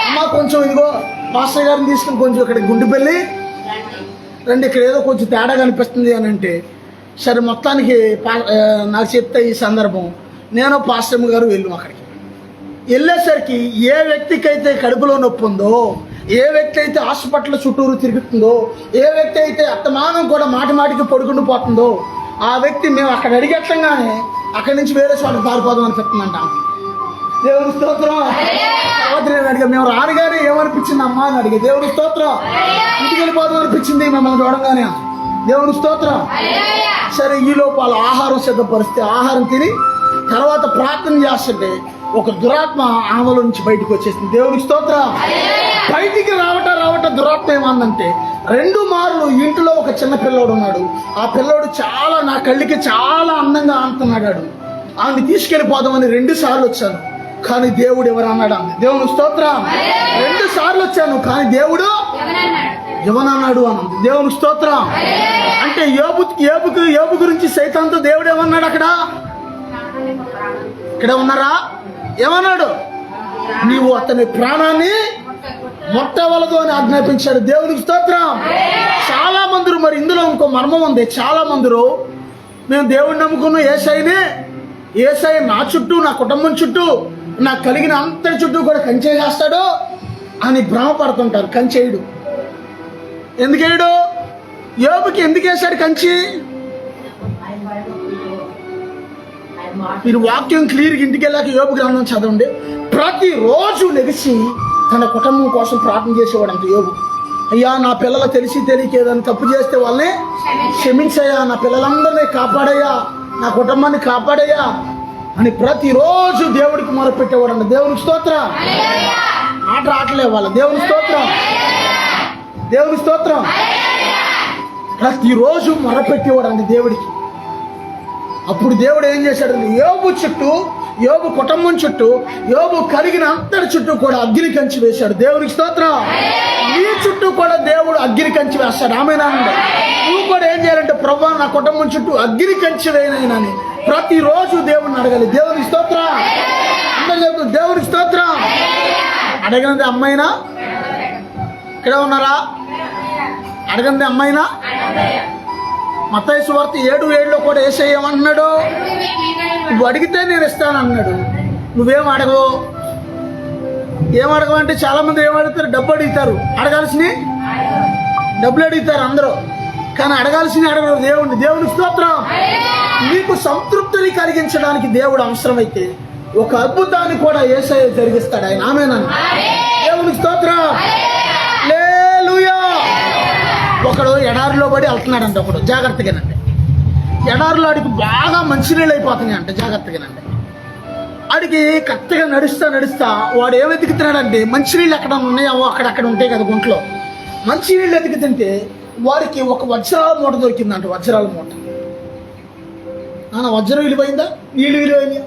A: అమ్మ కొంచెం ఇదిగో పాస్టర్ గారిని తీసుకుని కొంచెం ఇక్కడ గుండెపల్లి రండి, ఇక్కడ ఏదో కొంచెం తేడా కనిపిస్తుంది అని అంటే, సరే మొత్తానికి నాకు చెప్తే ఈ సందర్భం నేను పాస్టర్ గారు వెళ్ళాం. అక్కడికి వెళ్ళేసరికి ఏ వ్యక్తికి అయితే కడుపులో నొప్పి ఉందో, ఏ వ్యక్తి అయితే హాస్పిటల్ చుట్టూరు తిరుగుతుందో, ఏ వ్యక్తి అయితే అత్తమానం కూడా మాటికి పడుకుంటూ పోతుందో, ఆ వ్యక్తి మేము అక్కడ అడిగట్టంగానే అక్కడి నుంచి వేరే చోట పారిపోదాం అని చెప్తుందంట. దేవుని స్తోత్రం. తర్వాత నేను అడిగా, మేము రానుగానే ఏమనిపించింది అమ్మా అని అడిగా. దేవుని స్తోత్రం. ఇంటికి వెళ్ళిపోదాం అనిపించింది మిమ్మల్ని చూడంగానే. దేవుని స్తోత్రం. సరే, ఈ లోపల ఆహారం సిద్ధపరిస్తే ఆహారం తిని తర్వాత ప్రార్థన చేస్తుంటే ఒక దురాత్మ ఆమెలో నుంచి బయటకు వచ్చేసింది. దేవుని స్తోత్రం. బయటికి రావట దురాత్మ ఏమందంటే 2 మార్లు ఇంట్లో ఒక చిన్న పిల్లోడు ఉన్నాడు. ఆ పిల్లోడు చాలా నా కళ్ళకి చాలా అందంగా ఆడుతున్నాడు. ఆమెను తీసుకెళ్ళిపోదామని 2 సార్లు వచ్చాను, కానీ దేవుడు ఎవరు అన్నాడు అంది. దేవుని స్తోత్రం. 2 సార్లు వచ్చాను, కానీ దేవుడు ఎవనన్నాడు అన్నది. దేవుని స్తోత్రం. అంటే యోబు గురించి సైతాన్తో దేవుడు ఏమన్నాడు? అక్కడ ఇక్కడ ఉన్నారా? ఏమన్నాడు? నీవు అతని ప్రాణాన్ని మొట్టవలదు అని ఆజ్ఞాపించాడు. దేవునికి స్తోత్రం. చాలా మంది, మరి ఇందులో ఇంకో మర్మం ఉంది. చాలా మంది మేము దేవుడిని నమ్ముకున్న ఏసై నా చుట్టూ, నా కుటుంబం చుట్టూ, నాకు కలిగిన అంతటి చుట్టూ కూడా కంచె చేస్తాడు అని భ్రమపడుతుంటారు. కంచేయుడు. ఎందుకేడు? యోబుకి ఎందుకు వేశాడు కంచి? మీరు వాక్యం క్లియర్గా ఇంటికి వెళ్ళాక యోబు గ్రంథం చదవండి. ప్రతిరోజు లెగిసి తన కుటుంబం కోసం ప్రార్థన చేసేవాడంట యోబు. అయ్యా, నా పిల్లలు తెలిసి తెలియక ఏదైనా తప్పు చేస్తే వాళ్ళని క్షమించయ్యా, నా పిల్లలందరినీ కాపాడయ్యా, నా కుటుంబాన్ని కాపాడయ్యా అని ప్రతిరోజు దేవుడికి మొరపెట్టేవాడంట. దేవునికి స్తోత్రం. మాట రావట్లే వాళ్ళ. దేవుని స్తోత్రం. దేవుని స్తోత్రం. ప్రతిరోజు మొరపెట్టేవాడండి దేవుడికి. అప్పుడు దేవుడు ఏం చేశాడు? యోబు చుట్టూ, యోబు కుటుంబం చుట్టూ, యోబు కలిగిన అంతటి చుట్టూ కూడా అగ్ని కంచి వేశాడు. దేవునికి స్తోత్రం. నీ చుట్టూ కూడా దేవుడు అగ్ని కంచి వేస్తాడు. ఆమేనా? నువ్వు కూడా ఏం చేయాలంటే, ప్రభువా నా కుటుంబం చుట్టూ అగ్ని కంచి వేయనని ప్రతిరోజు దేవుడిని అడగాలి. దేవునికి స్తోత్రం. అందరూ చెప్తూ దేవునికి స్తోత్రం. అడగనిది అమ్మాయినా? ఇక్కడే ఉన్నారా? అడగనిది అమ్మాయినా? మత్తయి సువార్త 7:7 కూడా యేసయ్య ఏమంటున్నాడు? నువ్వు అడిగితే నేను ఇస్తాను అన్నాడు. నువ్వేం అడగవు. ఏం అడగవంటే చాలా మంది ఏం అడుగుతారు? డబ్బు అడుగుతారు. అడగాల్సిన డబ్బులు అడుగుతారు అందరూ, కానీ అడగాల్సిన అడగరు దేవుడిని. దేవుని స్తోత్రం. నీకు సంతృప్తిని కలిగించడానికి దేవుడు అవసరమైతే ఒక అద్భుతాన్ని కూడా యేసయ్య జరిగిస్తాడు. ఆయన ఆమేనని. దేవుని స్తోత్రం. హల్లెలూయా. ఒకడు ఎడారిలో పడి వెళ్తున్నాడంట. ఒకడు జాగ్రత్తగానండి. ఎడారిలో ఆడికి బాగా మంచినీళ్ళు అయిపోతున్నాయి అంట. జాగ్రత్తగానండి. ఆడికి కరెక్ట్గా నడుస్తా వాడు ఏం వెతుకుతున్నాడంటే, మంచినీళ్ళు ఎక్కడ ఉన్నాయో అక్కడక్కడ ఉంటాయి కదా గుంట్లో. మంచినీళ్ళు ఎదుగుతుంటే వాడికి ఒక వజ్రాల మూట దొరికిందంట. వజ్రాల మూట. నాన్న వజ్రం విలువైందా, నీళ్ళు విలువైందా?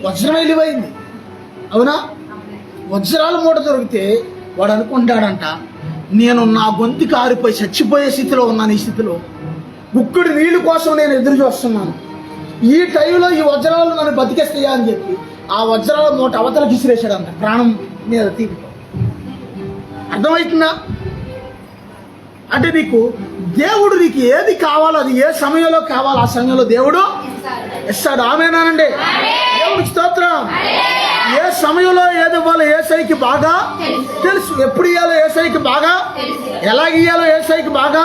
A: వజ్రం విలువైంది, అవునా? వజ్రాల మూట దొరికితే వాడు అనుకుంటాడంట, నేను నా గొంతుకి ఆరిపోయి చచ్చిపోయే స్థితిలో ఉన్నాను. ఈ స్థితిలో గుక్కుడి నీళ్ళు కోసం నేను ఎదురు చూస్తున్నాను. ఈ టైంలో ఈ వజ్రాలు నన్ను బతికేస్తాయా అని చెప్పి ఆ వజ్రాల మూట అవతలకి విసిరేశాడంట, ప్రాణం మీద తీపితో. అర్థమవుతుందా? అంటే దేవుడు నీకు ఏది కావాలో అది ఏ సమయంలో కావాలో ఆ సమయంలో దేవుడు ఇస్తాడు. ఆమేనానండి? దేవుడికి స్తోత్రం. ఏ సమయంలో ఏది ఇవ్వాలో యేసయ్యకి బాగా తెలుసు. ఎప్పుడు ఇవ్వాలో యేసయ్యకి బాగా, ఎలాగ ఇవ్వాలో యేసయ్యకి బాగా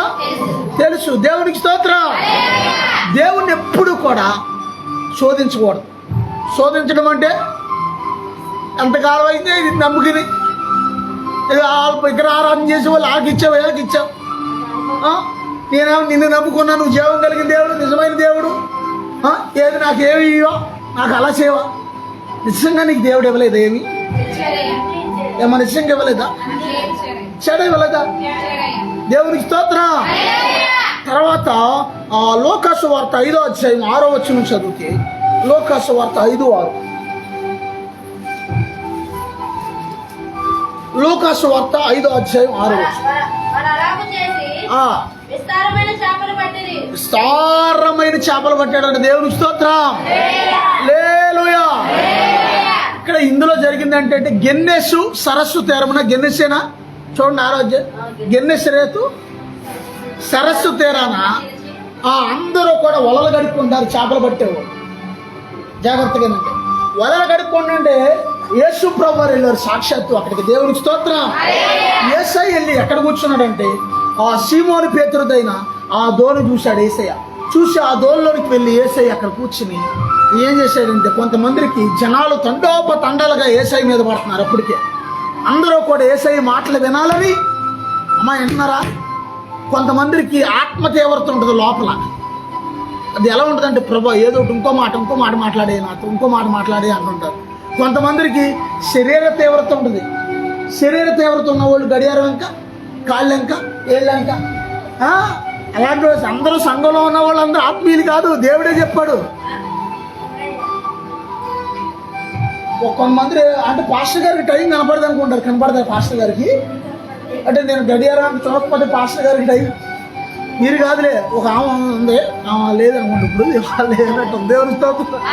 A: తెలుసు. దేవుడికి స్తోత్రం. దేవుణ్ణి ఎప్పుడు కూడా శోధించకూడదు. శోధించడం అంటే ఎంతకాలం అయితే ఇది నమ్ముకుని ఇక్కడ ఆరాధన చేసే వాళ్ళు ఆకిచ్చావు, ఏకిచ్చావు. నేనేమో నిన్ను నమ్ముకున్నా, నువ్వు జీవం కలిగిన దేవుడు, నిజమైన దేవుడు, ఏది నాకేమి ఇవ్వో, నాకు అలా చేయవా? నిజంగా నీకు దేవుడు ఇవ్వలేదు ఏమి? ఏమో నిజంగా ఇవ్వలేదా? చెడ ఇవ్వలేదా? దేవునికి స్తోత్రం. తర్వాత లోకాసు వార్త 5వ అధ్యాయం 6వ వచనం చదివితే, లోకాసు వార్త 5:6. లోకాసు వార్త 5వ అధ్యాయం 6వ వచనం. విస్తారమైన చేపలు పట్టాడంటే దేవునికి స్తోత్రం. హల్లెలూయా. ఇక్కడ ఇందులో జరిగింది అంటే గెన్నెసు సరస్సు తీరమున, గెన్నెసేనా చూడండి, ఆరోగ్యం గెన్నెసరేతు సరస్సు తీరాన అందరూ కూడా వలలు గడుపుకుంటారు. చేపలు పట్టేవాళ్ళు జాగ్రత్తగా వలలు గడుపుకుంటుంటే యేసు ప్రభువారు వెళ్ళారు సాక్షాత్తు అక్కడికి. దేవునికి స్తోత్రం. యేసయ్య వెళ్ళి ఎక్కడ కూర్చున్నాడంటే ఆ సీమోను పేతురుదైన ఆ దోణి చూశాడు యేసయ్య. చూసి ఆ దోణిలోనికి వెళ్ళి యేసయ్య అక్కడ కూర్చుని ఏం చేశాడంటే, కొంతమందికి జనాలు తండోపతండాలుగా యేసయ్య మీద పడుతున్నారు. అప్పటికే అందరూ కూడా యేసయ్య మాటలు వినాలని విన్నారా? కొంతమందికి ఆత్మ తీవ్రత ఉంటుంది లోపల. అది ఎలా ఉంటుందంటే, ప్రభా ఏదో ఇంకో మాట మాట్లాడే, నాతో ఇంకో మాట మాట్లాడే అంటుంటారు. కొంతమందికి శరీర తీవ్రత ఉంటుంది. శరీర తీవ్రత ఉన్న వాళ్ళు గడియారం వెంక, కాళ్ళెంక, ఏళ్ళెంక, అలాంటి అందరూ సంఘంలో ఉన్న వాళ్ళందరూ ఆత్మీయులు కాదు. దేవుడే చెప్పాడు. కొంతమంది అంటే పాస్టర్ గారికి టైం కనపడదు అనుకుంటారు. కనపడతారు పాస్టర్ గారికి. అంటే నేను గడియారాన్ని చూడకపోతే పాస్టర్ గారికి టైం, మీరు కాదులే, ఒక ఆమె ఉంది, లేదనుకోండి, ఇప్పుడు లేనట్టు దేవుని స్తోత్రం.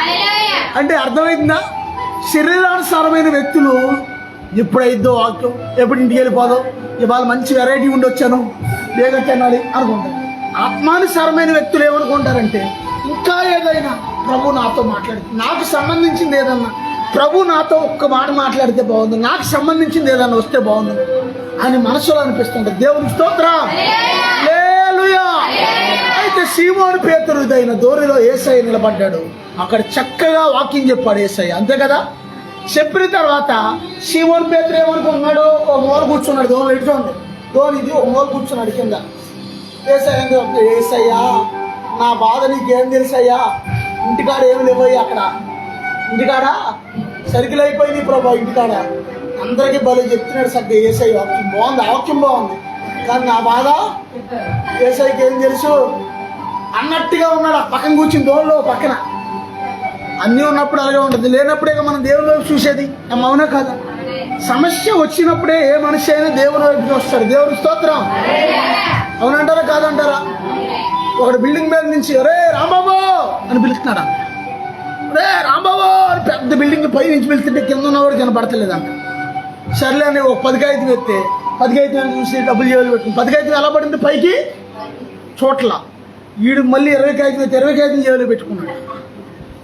A: అంటే అర్థమైందా? శరీరానుసారమైన వ్యక్తులు ఎప్పుడైద్దో వాక్యం, ఎప్పుడు ఇంటికి వెళ్ళిపోదో, ఇవాళ మంచి వెరైటీ ఉండొచ్చాను, బేగ తినాలి అనుకుంటారు. ఆత్మానుసారమైన వ్యక్తులు ఏమనుకుంటారంటే, ఇంకా ఏదైనా ప్రభు నాతో మాట్లాడి, నాకు సంబంధించింది ఏదన్నా ప్రభు నాతో ఒక్క మాట మాట్లాడితే బాగుంది, నాకు సంబంధించింది ఏదన్నా వస్తే బాగుంది అని మనసులో అనిపిస్తుంటుంది. దేవుని స్తోత్రం. హల్లెలూయా. అయితే సీమోను పేతురుదైన దోరిలో యేసయ్య నిలబడ్డాడు. అక్కడ చక్కగా వాక్యం చెప్పాడు యేసయ్య, అంతే కదా? చెప్పిన తర్వాత సీమోను పేతురు ఏమనుకుంటున్నాడు, ఒక మూల కూర్చున్నాడు. దోని ఎడుచోండి, దోని ఇది ఒక మూల కూర్చున్నాడు కింద. యేసయ్యా నా బాధ నీకేం తెలుసయ్యా, ఇంటికాడ ఏమి లేవయ్యా, అక్కడ ఇంటికాడ సరికిలు అయిపోయింది ప్రభా, ఇంటికాడ అందరికీ బలి చెప్తున్నాడు. సగ్గా యేసయ్య వాక్యం బాగుంది, వాక్యం బాగుంది, కానీ నా బాధ యేసయ్యకి ఏం తెలుసు అన్నట్టుగా ఉన్నాడు. ఆ పక్కన కూర్చుని దోళ్ళు పక్కన. అన్నీ ఉన్నప్పుడు అలాగే ఉంటుంది, లేనప్పుడే మనం దేవుని వైపు చూసేది. అవునా కాదా? సమస్య వచ్చినప్పుడే ఏ మనిషి అయినా దేవుని వైపు చూస్తాడు. దేవుని స్తోత్రం. అవునంటారా కాదంటారా? ఒకటి బిల్డింగ్ మీద నుంచి రే రాంబాబు అని పిలుస్తున్నాడా, రే రాంబాబు అని పెద్ద బిల్డింగ్ పై నుంచి పిలుస్తుంటే కింద ఉన్నవాడు కనపడతలేదంట. సర్లే అని ఒక 10 కాగితం ఎత్తే 10 కాగితం చూసి డబ్బులు జేబులు పెట్టింది. 10 కాగితం ఎలా పడింది పైకి చోట్ల, వీడు మళ్ళీ 20 కాగితం అయితే 20 కాగితం జేబులో పెట్టుకున్నాడు.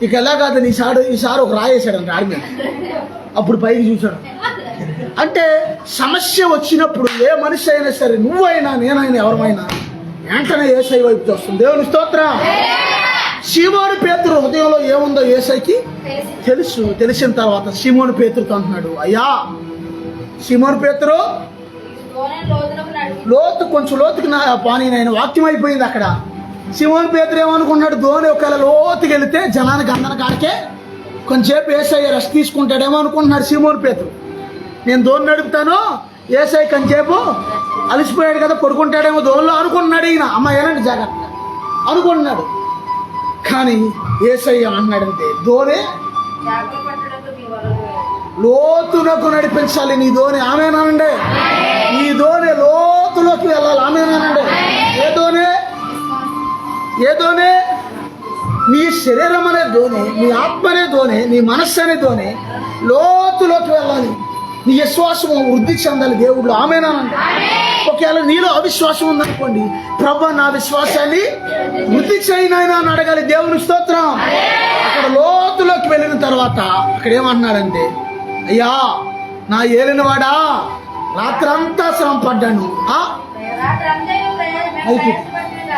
A: ఇక ఎలా కాదని ఈసారి ఒక రాయేసాడంట ఆడి మీద. అప్పుడు పైకి చూశాడు. అంటే సమస్య వచ్చినప్పుడు ఏ మనిషి అయినా సరే, నువ్వైనా నేనైనా ఎవరైనా వెంటనే యేసయ్య వైపు చూస్తుంది. దేవుని స్తోత్రం. సీమోను పేతురు హృదయంలో ఏముందో యేసయ్యకి తెలుసు. తెలిసిన తర్వాత సీమోను పేతురుతో అంటున్నాడు, అయ్యా సీమోను పేతురు, కొంచెం లోతుకి నా పానీ నేను వాక్యం అయిపోయింది అక్కడ. సీమోను పేతురు ఏమనుకున్నాడు, ధోని ఒకవేళ లోతుకి వెళితే జనానికి అందన కాడికే కొంచెంసేపు యేసయ్య రెస్ట్ తీసుకుంటాడేమో అనుకుంటున్నాడు సీమోను పేతురు. నేను ధోని నడుపుతాను, యేసయ్య కొంచెంసేపు అలసిపోయాడు కదా, పడుకుంటాడేమో ధోనిలో అనుకుంటున్నాడు ఈయన. అమ్మ ఏనండి జాగ్రత్త అనుకుంటున్నాడు. కానీ యేసయ్య అన్నాడంటే దోణి
B: చేపలు పట్టడానికి మీ వలలు వేయండి.
A: లోతునకు నడిపించాలి నీ దోణి. ఆమేనానండి. నీ దోణి లోతులోకి వెళ్ళాలి. ఆమేనానండి. ఏ దోణి? నీ శరీరం అనే దోణి, నీ ఆత్మ అనే దోణి, నీ మనస్సు అనే దోణి లోతులోకి వెళ్ళాలి. నీ విశ్వాసం వృద్ధి చెందాలి దేవుళ్ళు. ఆమేనానండి. ఒకవేళ నీలో అవిశ్వాసం ఉందనుకోండి, ప్రభు నా విశ్వాసాన్ని వృద్ధి చేయనైనా అని అడగాలి. దేవుని స్తోత్రం. అక్కడ లోతులోకి వెళ్ళిన తర్వాత అక్కడ ఏమంటున్నాడంటే, అయ్యా నా ఏలినవాడా రాత్రంతా శ్రమ పడ్డాను.
B: రాత్రంతయు మేము
A: అయితే.
B: ప్రయాసపడిన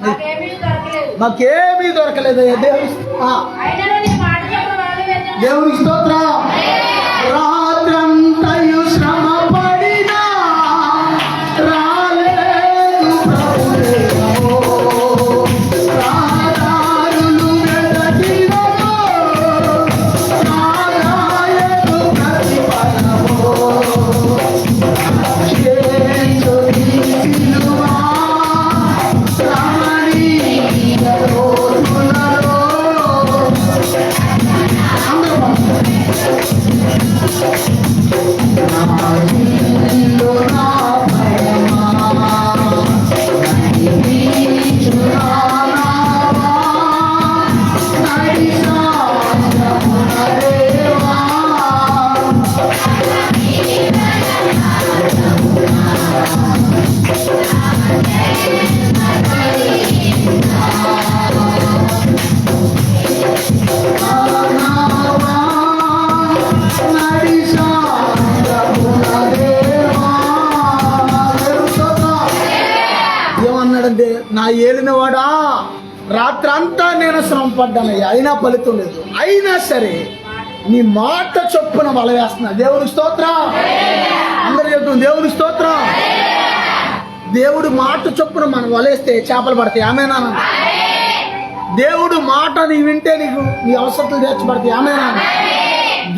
B: మాకేమీ దొరకలేదు.
A: మాకేమీ దొరకలేదు.
B: అయినను నీ మాట చొప్పున వలలు వేద్దాం.
A: దేవుని స్తోత్రం. రాత్రంతయు శ్రమ పడినా రాలేదు ప్రభుదేవో. రాదారులు వెదకినను రారాయను ప్రతిఫలమో. యేసుని సిలువ రమణీయ రోజులలో అందరూ ఏమన్నాడంటే, నా ఏలినవాడా రాత్రంతా నేను శ్రమ పడ్డానయ్యా, అయినా ఫలితం లేదు. అయినా సరే నీ మాట చొప్పున వల వేస్తున్నా. దేవుని స్తోత్రం. అందరూ చెప్తాం దేవుని స్తోత్రం. దేవుడు మాట చొప్పున మనం వలేస్తే చేపలు పడతాయి. ఆమేనా? దేవుడు మాట నీ వింటే నీకు నీ అవసరాలు తీర్చబడతాయి. ఆమేనా?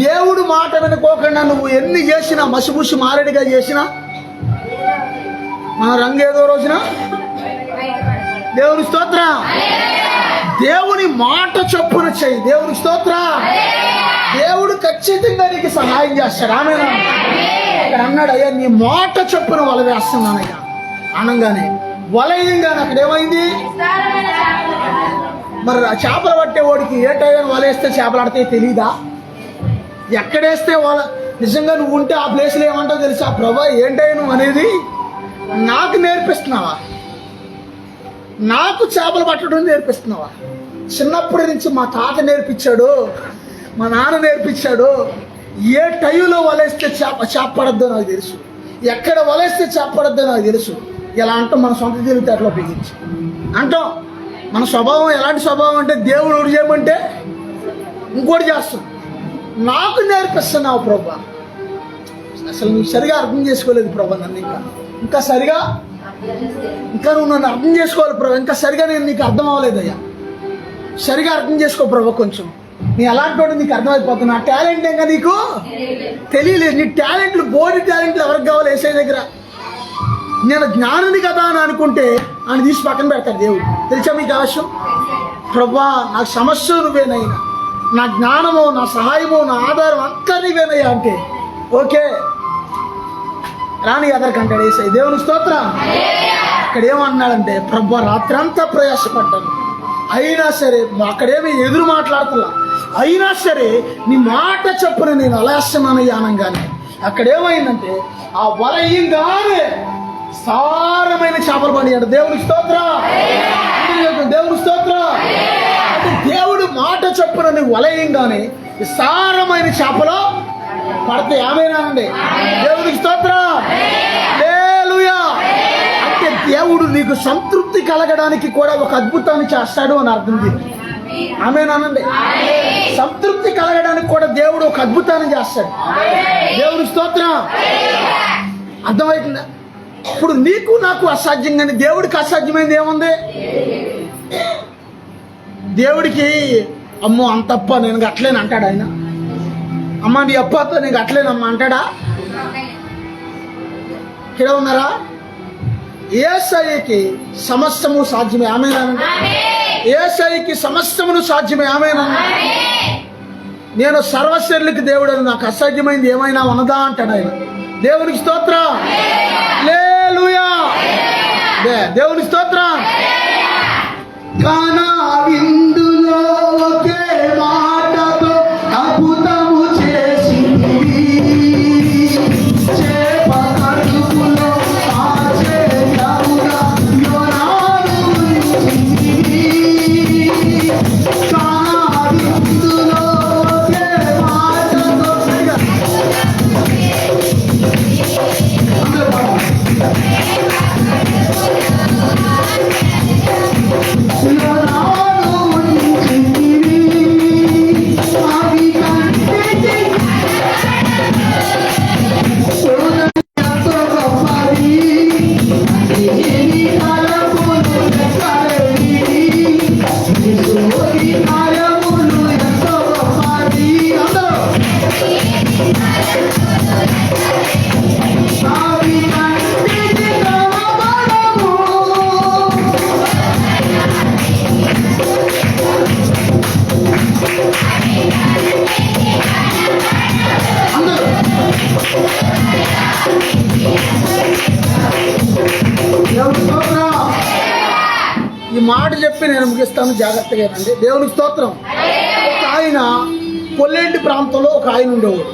A: దేవుడు మాట వినుకోకుండా నువ్వు ఎన్ని చేసినా, మసిబుసి మారేడుగా చేసినా, మన రంగు ఏదో రోజున దేవుని స్తోత్రం. దేవుని మాట చొప్పున చెయ్యి. దేవుని స్తోత్రం. దేవుడు ఖచ్చితంగా నీకు సహాయం చేస్తాడు. ఆమేనా? అక్కడ అన్నాడు, అయ్యా నీ మాట చొప్పున వల వేస్తున్నానయ్యా అనగానే వలయంగానే అక్కడ ఏమైంది?
B: విస్తారమైన చేపలు పట్టారు.
A: మరి ఆ చేపలు పట్టేవాడికి ఏ టైం వలేస్తే చేపలు ఆడితే తెలీదా? ఎక్కడేస్తే వాళ్ళ నిజంగా నువ్వు ఉంటే ఆ ప్లేస్లో ఏమంటావు తెలుసా? ప్రభా ఏంటయ్యా నువ్వు అనేది నాకు నేర్పిస్తున్నావా? నాకు చేపలు పట్టడం నేర్పిస్తున్నావా? చిన్నప్పటి నుంచి మా తాత నేర్పించాడు, మా నాన్న నేర్పించాడు. ఏ టైంలో వలేస్తే చేప పడద్దో నాకు తెలుసు, ఎక్కడ వలేస్తే చేప పడద్దో నాకు తెలుసు. ఇలా అంటాం మన సొంత తెలివితేటలో ఉపయోగించి అంటాం. మన స్వభావం ఎలాంటి స్వభావం అంటే దేవుడు ఒకటి చేయమంటే ఇంకోటి చేస్తాం. నాకు నేర్పిస్తున్నావు ప్రభా. అసలు నువ్వు సరిగా అర్థం చేసుకోలేదు ప్రభా నన్ను. ఇంకా సరిగా నువ్వు నన్ను అర్థం చేసుకోవాలి ప్రభా. ఇంకా సరిగా నేను నీకు అర్థం అవ్వలేదయ్యా. సరిగా అర్థం చేసుకో ప్రభా. కొంచెం నీ అలాంటి వాడు నీకు అర్థమైపోతుంది. నా టాలెంట్ ఇంకా నీకు తెలియలేదు. నీ టాలెంట్లు బోడి టాలెంట్లు ఎవరికి కావాలి? ఏసై దగ్గర. నేను జ్ఞానిని కదా అని అనుకుంటే ఆయన తీసి పక్కన పెడతాడు దేవుడు. తెలుసా మీకు అవశ్యం? ప్రభా నాకు సమస్య నువ్వేనైనా, నా జ్ఞానము, నా సహాయము, నా ఆధారం అంతా నీవేనయ్యా అంటే ఓకే రాని ఎదరికంటాడు ఏసై. దేవుని స్తోత్రం. అక్కడ ఏమన్నాడంటే, ప్రభా రాత్రంతా ప్రయాసపడ్డాను, అయినా సరే అక్కడేమి ఎదురు మాట్లాడుతున్నా, అయినా సరే నీ మాట చొప్పున నేను అలేస్తున్నానయ్యా అనగానే అక్కడేమైందంటే ఆ వలయంగానే సారమైన చేపలు పడియాడు. దేవుని స్తోత్రం. దేవుని స్తోత్రం. అంటే దేవుడు మాట చొప్పున నువ్వు వలయంగానే సారమైన చేపలు పడతాయి. ఆమేనండి. దేవునికి స్తోత్రం. హల్లెలూయా. అంటే దేవుడు నీకు సంతృప్తి కలగడానికి కూడా ఒక అద్భుతాన్ని చేస్తాడు అని అర్థం. ఆమేనండి. సంతృప్తి కలగడానికి కూడా దేవుడు ఒక అద్భుతాన్ని చేస్తాడు. దేవుని స్తోత్రం. అర్థమవుతుందా? ఇప్పుడు నీకు నాకు అసాధ్యం, కానీ దేవుడికి అసాధ్యమైంది ఏముంది? దేవుడికి అమ్మో అంతప్ప నేను గట్లేను అంటాడు ఆయన. అమ్మ నీ అప్పతో నేను గట్లేనమ్మా అంటాడా? ఇక్కడ ఉన్నారా? యేసయ్యకి సమస్తము సాధ్యమే. ఆమేనండి. యేసయ్యకి సమస్తమును సాధ్యమే. ఆమేనన్న. నేను సర్వశరీరులకు దేవుడు, నాకు అసాధ్యమైంది ఏమైనా ఉన్నదా అంటాడు ఆయన. దేవునికి స్తోత్రం. హల్లెలూయా. దేవునికి స్తోత్రం. కానా విందులో ఒకే మాటతో అద్భుతము చేసింది, చేప కడుపులో ఆశ్చర్యముగా యోనాను ఉంచింది. కానా విందులో ఒకే మాటతో అందరూ పాడండి. ఈ మాట చెప్పి నేను ముగిస్తాను, జాగ్రత్తగా రండి. దేవునికి స్తోత్రం. ఒక ఆయన కొల్లేటి ప్రాంతంలో ఒక ఆయన ఉండేవాడు.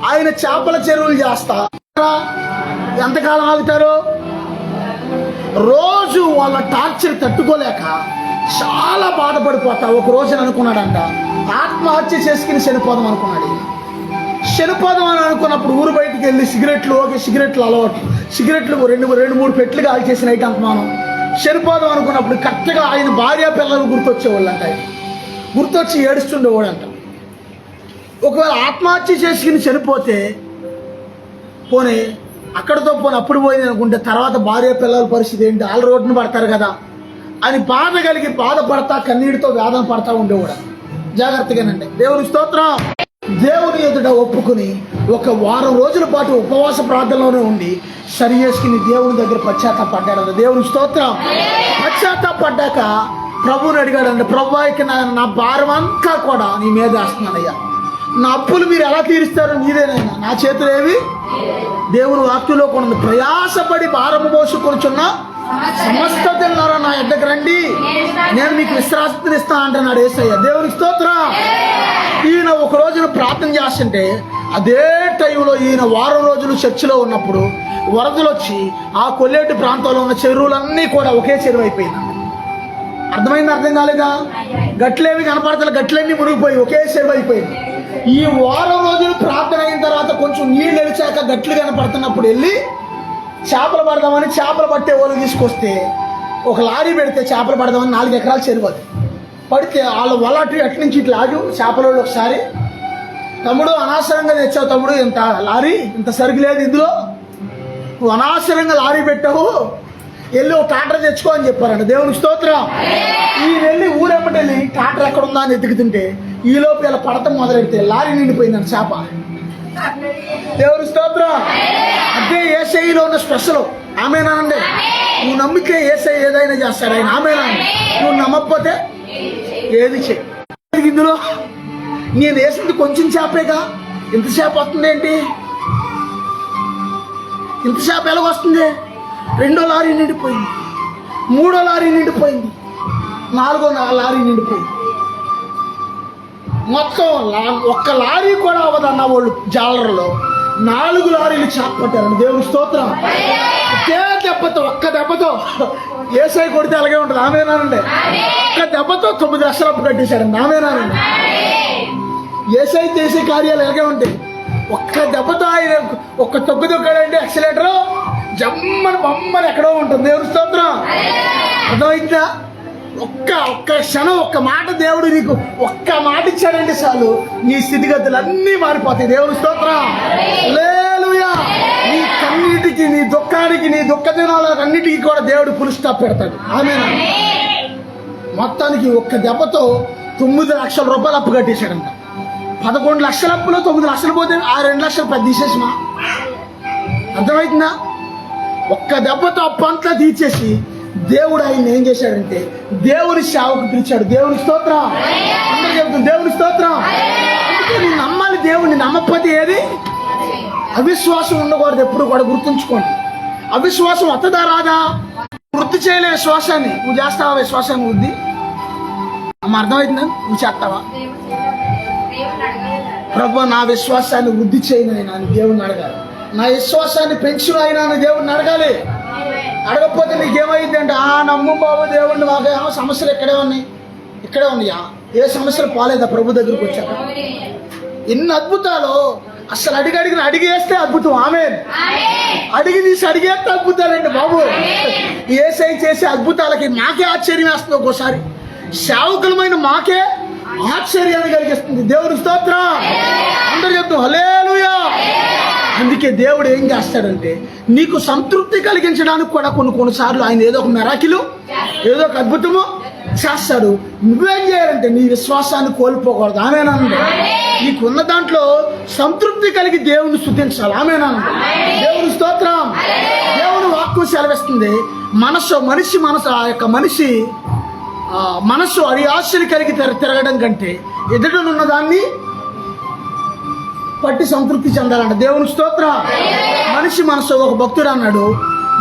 A: ఆయన చేపల చెరువులు చేస్తా. ఎంతకాలం ఆగుతారు? రోజు వాళ్ళ టార్చర్ తట్టుకోలేక చాలా బాధపడిపోతా ఒక రోజున అనుకున్నాడంట, ఆత్మహత్య చేసుకుని చనిపోదాం అనుకున్నాడు. చనిపోదాం అని అనుకున్నప్పుడు ఊరు బయటికి వెళ్ళి సిగరెట్లు అలవాటు, సిగరెట్లు రెండు మూడు పెట్లు కాల్ చేసిన నైట్ అంతమానం. చనిపోదాం అనుకున్నప్పుడు కరెక్ట్గా ఆయన భార్య పిల్లలు గుర్తొచ్చేవాళ్ళు అంట. ఆయన గుర్తొచ్చి ఏడుస్తుండేవాడు అంట. ఒకవేళ ఆత్మహత్య చేసుకుని చనిపోతే పోనీ అక్కడితో పోనీ అప్పుడు పోయింది అనుకుంటే తర్వాత భార్య పిల్లల పరిస్థితి ఏంటి, వాళ్ళ రోడ్డును పడతారు కదా అని బాధ కలిగి బాధపడతా కన్నీటితో వేదన పడతా ఉండేవాడు. జాగ్రత్తగానండి. దేవుని స్తోత్రం. దేవుని ఎదుట ఒప్పుకుని ఒక వారం రోజుల పాటు ఉపవాస ప్రార్థనలోనే ఉండి సరి చేసుకుని దేవుని దగ్గర పశ్చాత్తాపడ్డాడు. దేవుని స్తోత్రం. పశ్చాత్తాపడ్డాక ప్రభువుని అడిగాడండి, ప్రభు ఇక నా భారం అంతా కూడా నీ మీద వేస్తున్నానయ్యా, నా అప్పులు మీరు ఎలా తీరుస్తారు, నీదేనైనా, నా చేతులు ఏవి. దేవుని వాక్యంలో కొన్ని ప్రయాసపడి భారము మోసుకొనుచున్న సమస్త తిన్నారా నా ఎద్దకు రండి, నేను మీకు విశ్రాంతిని ఇస్తాను అంటున్నాడు యేసయ్య. దేవునికి స్తోత్రం. ఈయన ఒక రోజున ప్రార్థన చేస్తుంటే అదే టైంలో ఈయన వారం రోజులు చర్చిలో ఉన్నప్పుడు వరదలు వచ్చి ఆ కొల్లేటి ప్రాంతంలో ఉన్న చెరువులన్నీ కూడా ఒకే చెరువు అయిపోయింది. అర్థమైంది? అర్థం కాలేదా? గట్లేవి కనపడతలే, గట్లన్నీ మునిగిపోయి ఒకే చెరువు అయిపోయింది. ఈ వారం రోజులు ప్రార్థన అయిన తర్వాత కొంచెం నీళ్ళు నిలిచాక గట్లు కనపడుతున్నప్పుడు వెళ్ళి చేపలు పడదామని చేపలు పట్టే వాళ్ళు తీసుకొస్తే ఒక లారీ పెడితే చేపలు పడదామని 4 ఎకరాల చెరువు అది పడితే వాళ్ళు వలటి అటు నుంచి ఇట్లా ఆగి చేపల ఒకసారి, తమ్ముడు అనవసరంగా తెచ్చావు తమ్ముడు, ఇంత లారీ ఇంత సరుకు లేదు ఇందులో, నువ్వు అనవసరంగా లారీ పెట్టావు, వెళ్ళి ఒక ట్రాక్టర్ తెచ్చుకో అని చెప్పారంట. దేవునికి స్తోత్రం. ఈ వెళ్ళి ఊరెమ్మటి వెళ్ళి ట్రాక్టర్ ఎక్కడ ఉందా అని ఎత్తుకుతుంటే ఈలోపు ఇలా పడతం మొదలెడితే లారీ నిండిపోయిందంట చేప. దేవుని స్తోత్రం. అదే యేసయ్యలో ఉన్న స్పెషల్. ఆమేనండి. నువ్వు నమ్మితే యేసయ్య ఏదైనా చేస్తాడు ఆయన. ఆమేనండి. నువ్వు నమ్మకపోతే ఏది చెయ్యి. ఇందులో నేను వేసింది కొంచెం చేపేగా, ఇంత చేప వస్తుంది ఏంటి, ఇంత చేప ఎలాగొస్తుంది? 2వ లారీ నిండిపోయింది, 3వ లారీ నిండిపోయింది, 4వ లారీ నిండిపోయింది. మొత్తం ఒక్క లారీ కూడా అవ్వదన్న వాళ్ళు జాలర్లో 4 లారీలు చేప పట్టారండి. దేవుని స్తోత్రం. ఒక్క దెబ్బతో యేసయ్య కొడితే అలాగే ఉంటుంది. ఆమేనానండి. ఒక్క దెబ్బతో 9 లక్షలు అప్పు కట్టేశాడండి. ఆమేనానండి. యేసయ్య చేసే కార్యాలు ఎలాగే ఉంటాయి. ఒక్క దెబ్బతో ఆయన ఒక్క తొక్కు తొక్కాడంటే యాక్సిలేటర్ జమ్మని బొమ్మని ఎక్కడో ఉంటుంది. దేవుని స్తోత్రం. అర్థమైందా? ఒక్క క్షణం ఒక్క మాట దేవుడు నీకు ఒక్క మాట ఇచ్చాడంటే చాలు నీ స్థితిగతులు అన్నీ మారిపోతాయి. దేవుని స్తోత్రం. హల్లెలూయా. నీ కన్నీటికి, నీ దుఃఖానికి, నీ దుఃఖ దినాలన్నిటికీ కూడా దేవుడు ఫుల్ స్టాప్ పెడతాడు. ఆమేన్. మొత్తానికి ఒక్క దెబ్బతో 9 లక్షల రూపాయలు అప్పు కట్టేశాడంట. 11 లక్షల అప్పులో 9 లక్షలు పోతే ఆ 2 లక్షలు పెద్ద తీసేసినా. అర్థమవుతుందా? ఒక్క దెబ్బతో అప్పు అంతా తీర్చేసి దేవుడు ఆయన ఏం చేశాడంటే దేవుని సేవకు పిలిచాడు. దేవుని స్తోత్రం. అందరూ చెబుతుంది దేవుని స్తోత్రం. అందుకే నువ్వు నమ్మాలి దేవుణ్ణి. నమ్మకపోతే ఏది? అవిశ్వాసం ఉండకూడదు. ఎప్పుడు కూడా గుర్తుంచుకోండి. అవిశ్వాసం వస్తుందా రాదా? వృద్ధి చేయలే విశ్వాసాన్ని. నువ్వు చేస్తావా విశ్వాసాన్ని వృద్ధి? అమ్మ అర్థమవుతుందా? నువ్వు చేస్తావా? ప్రభు నా విశ్వాసాన్ని వృద్ధి చేయను అయినా అని దేవుణ్ణి అడగాలి. నా విశ్వాసాన్ని పెంచును అయినా అని దేవుణ్ణి అడగాలి. అడగకపోతే నీకేమైంది అంటే నమ్ము బాబు దేవుణ్ణి, మాకేమో సమస్యలు ఇక్కడే ఉన్నాయా? ఏ సమస్యలు పోలేదా ప్రభు దగ్గరికి వచ్చాక? ఎన్ని అద్భుతాలు అసలు అడిగేస్తే అద్భుతం. ఆమేన్. అడిగి తీసి అడిగేస్తే అద్భుతాలండి బాబు. యేసయ్య చేసే అద్భుతాలకి మాకే ఆశ్చర్యం వేస్తుంది. ఒక్కోసారి సేవకులమైన మాకే ఆశ్చర్యాన్ని కలిగిస్తుంది. దేవుని స్తోత్రం. అందరూ చెప్తాం హల్లెలూయా. అందుకే దేవుడు ఏం చేస్తాడంటే నీకు సంతృప్తి కలిగించడానికి కూడా కొన్నిసార్లు ఆయన ఏదో ఒక మెరాకిలు, ఏదో ఒక అద్భుతము చేస్తాడు. నువ్వేం చేయాలంటే నీ విశ్వాసాన్ని కోల్పోకూడదు. ఆమేనండి. నీకున్న దాంట్లో సంతృప్తి కలిగి దేవుని స్తుతించాలి. ఆమేనండి. దేవుని స్తోత్రం. దేవుని వాక్కు సెలవిస్తుంది మనిషి మనసు ఆ యొక్క మనిషి మనస్సు అది ఆశలు కలిగి తిరగడం కంటే ఎదుటనున్న దాన్ని పట్టి సంతృప్తి చెందాలంట. దేవుని స్తోత్రం. మనిషి మనసు, ఒక భక్తుడు అన్నాడు,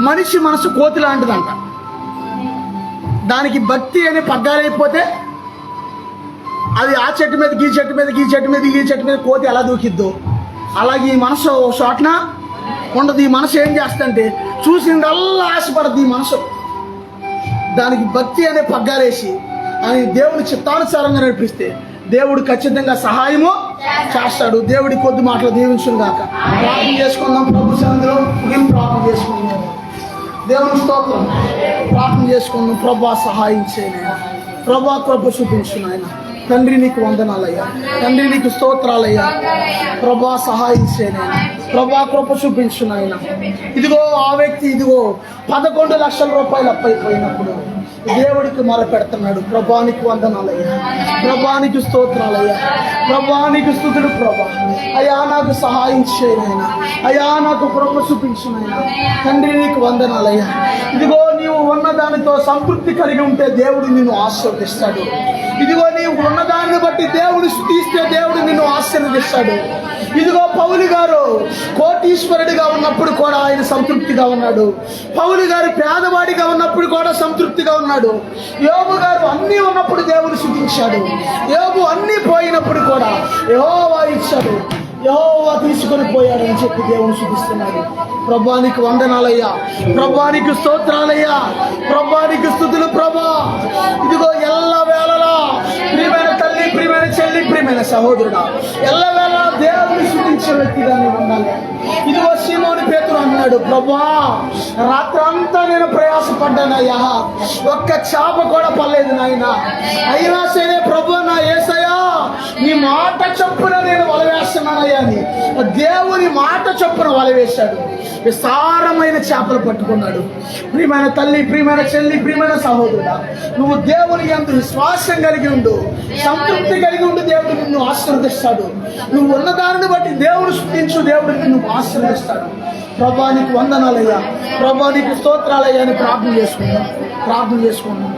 A: మనిషి మనసు కోతి లాంటిదంట. దానికి భక్తి అనే పగ్గాలైపోతే అది ఆ చెట్టు మీద ఈ చెట్టు మీద ఈ చెట్టు మీద ఈ చెట్టు మీద కోతి ఎలా దూకిద్దో అలాగే ఈ మనసు చోటన ఉండదు. ఈ మనసు ఏం చేస్తుందంటే చూసిందల్లా ఆశపడద్దు. ఈ మనసు దానికి భక్తి అనే పగ్గాలేసి అని దేవుని చిత్తానుసారంగా నడిపిస్తే దేవుడు ఖచ్చితంగా సహాయము చేస్తాడు. దేవుడి కొద్ది మాటలు దీవించును గాక. ప్రార్థన చేసుకుందాం. ప్రభు సన్నిధిలో ప్రార్థన చేసుకుందాం. దేవుని స్తోత్రం. ప్రార్థన చేసుకుందాం. ప్రభా సహాయం చేయను, ప్రభా కృప చూపించు నాయన. తండ్రి నీకు వందనాలయ్యా, తండ్రి నీకు స్తోత్రాలయ్యా. ప్రభా సహాయం చేయను, ప్రభా కృప చూపించు నాయన. ఇదిగో ఆ వ్యక్తి ఇదిగో 11 లక్షల రూపాయలు అప్పైపోయినప్పుడు దేవుడికి మొర పెడుతున్నాడు. ప్రభానికి వందనాలయ్యా, ప్రభానికి స్తోత్రాలయ్యా, ప్రభానికి స్తుతులు. ప్రభా అయ్యా నాకు సహాయం చేయనైనా, అయ్యా నాకు కృప చూపించునైనా. తండ్రి నీకు వందనాలయ్యా. ఇదిగో నీవు ఉన్నదానితో సంతృప్తి కలిగి ఉంటే దేవుడు నిన్ను ఆశీర్వదిస్తాడు. ఇదిగో నీవు ఉన్నదాన్ని బట్టి దేవుడు స్తుతిస్తే దేవుడు నిన్ను ఆశీర్వదిస్తాడు. ఇదిగో పౌలు గారు కోటీశ్వరుడిగా ఉన్నప్పుడు కూడా ఆయన సంతృప్తిగా ఉన్నాడు. పౌలు గారు పేదవాడిగా ఉన్నప్పుడు కూడా సంతృప్తిగా ఉన్నాడు. యోబు గారు అన్నీ ఉన్నప్పుడు దేవుడు స్తుతించాడు. యోబు అన్నీ పోయినప్పుడు కూడా యెహోవా ఇచ్చాడు, యెహోవా తీసుకొని పోయాడని చెప్పి దేవుడు స్తుతిస్తున్నాడు. ప్రభానికి వందనాలయ్యా, ప్రభానికి స్తోత్రాలయ్యా, ప్రభానికి స్తుతులు. ప్రభా ఇదిగో ఎల్ల వేళలా ప్రియమైన తల్లి, ప్రియమైన చెల్లి, ప్రియమైన సహోదరుడా, ఎల్ల వేళ దేవుని స్తుతించే వ్యక్తిగా నీవు ఉండాలి. ఇదిగో సీమోను పేతురు అన్నాడు, ప్రభా రాత్రంతా నేను ప్రయాసపడ్డానయ్యా, ఒక్క చేప కూడా పడలేదు నాయన. అయినా సరే ప్రభు నా యేసయ్యా నీ మాట చొప్పున నేను వలవేస్తున్నానయ్యా అని దేవుని మాట చొప్పున వలవేశాడు. విస్తారమైన చేపలు పట్టుకున్నాడు. ప్రియమైన తల్లి, ప్రియమైన చెల్లి, ప్రియమైన సహోదరుడా, నువ్వు దేవుని యందు విశ్వాసం కలిగి ఉండు, సంతృప్తి కలిగి ఉండు. దేవుడు నిన్ను ఆశీర్వదిస్తాడు. నువ్వు ఉన్న దానిని బట్టి దేవుడు స్తుతించు, దేవుడు నిన్ను ఆశీర్వదిస్తాడు. ప్రభానికి వందనాలయ్యా, ప్రభానికి స్తోత్రాలయ్యా అని ప్రార్థన చేసుకుందాం.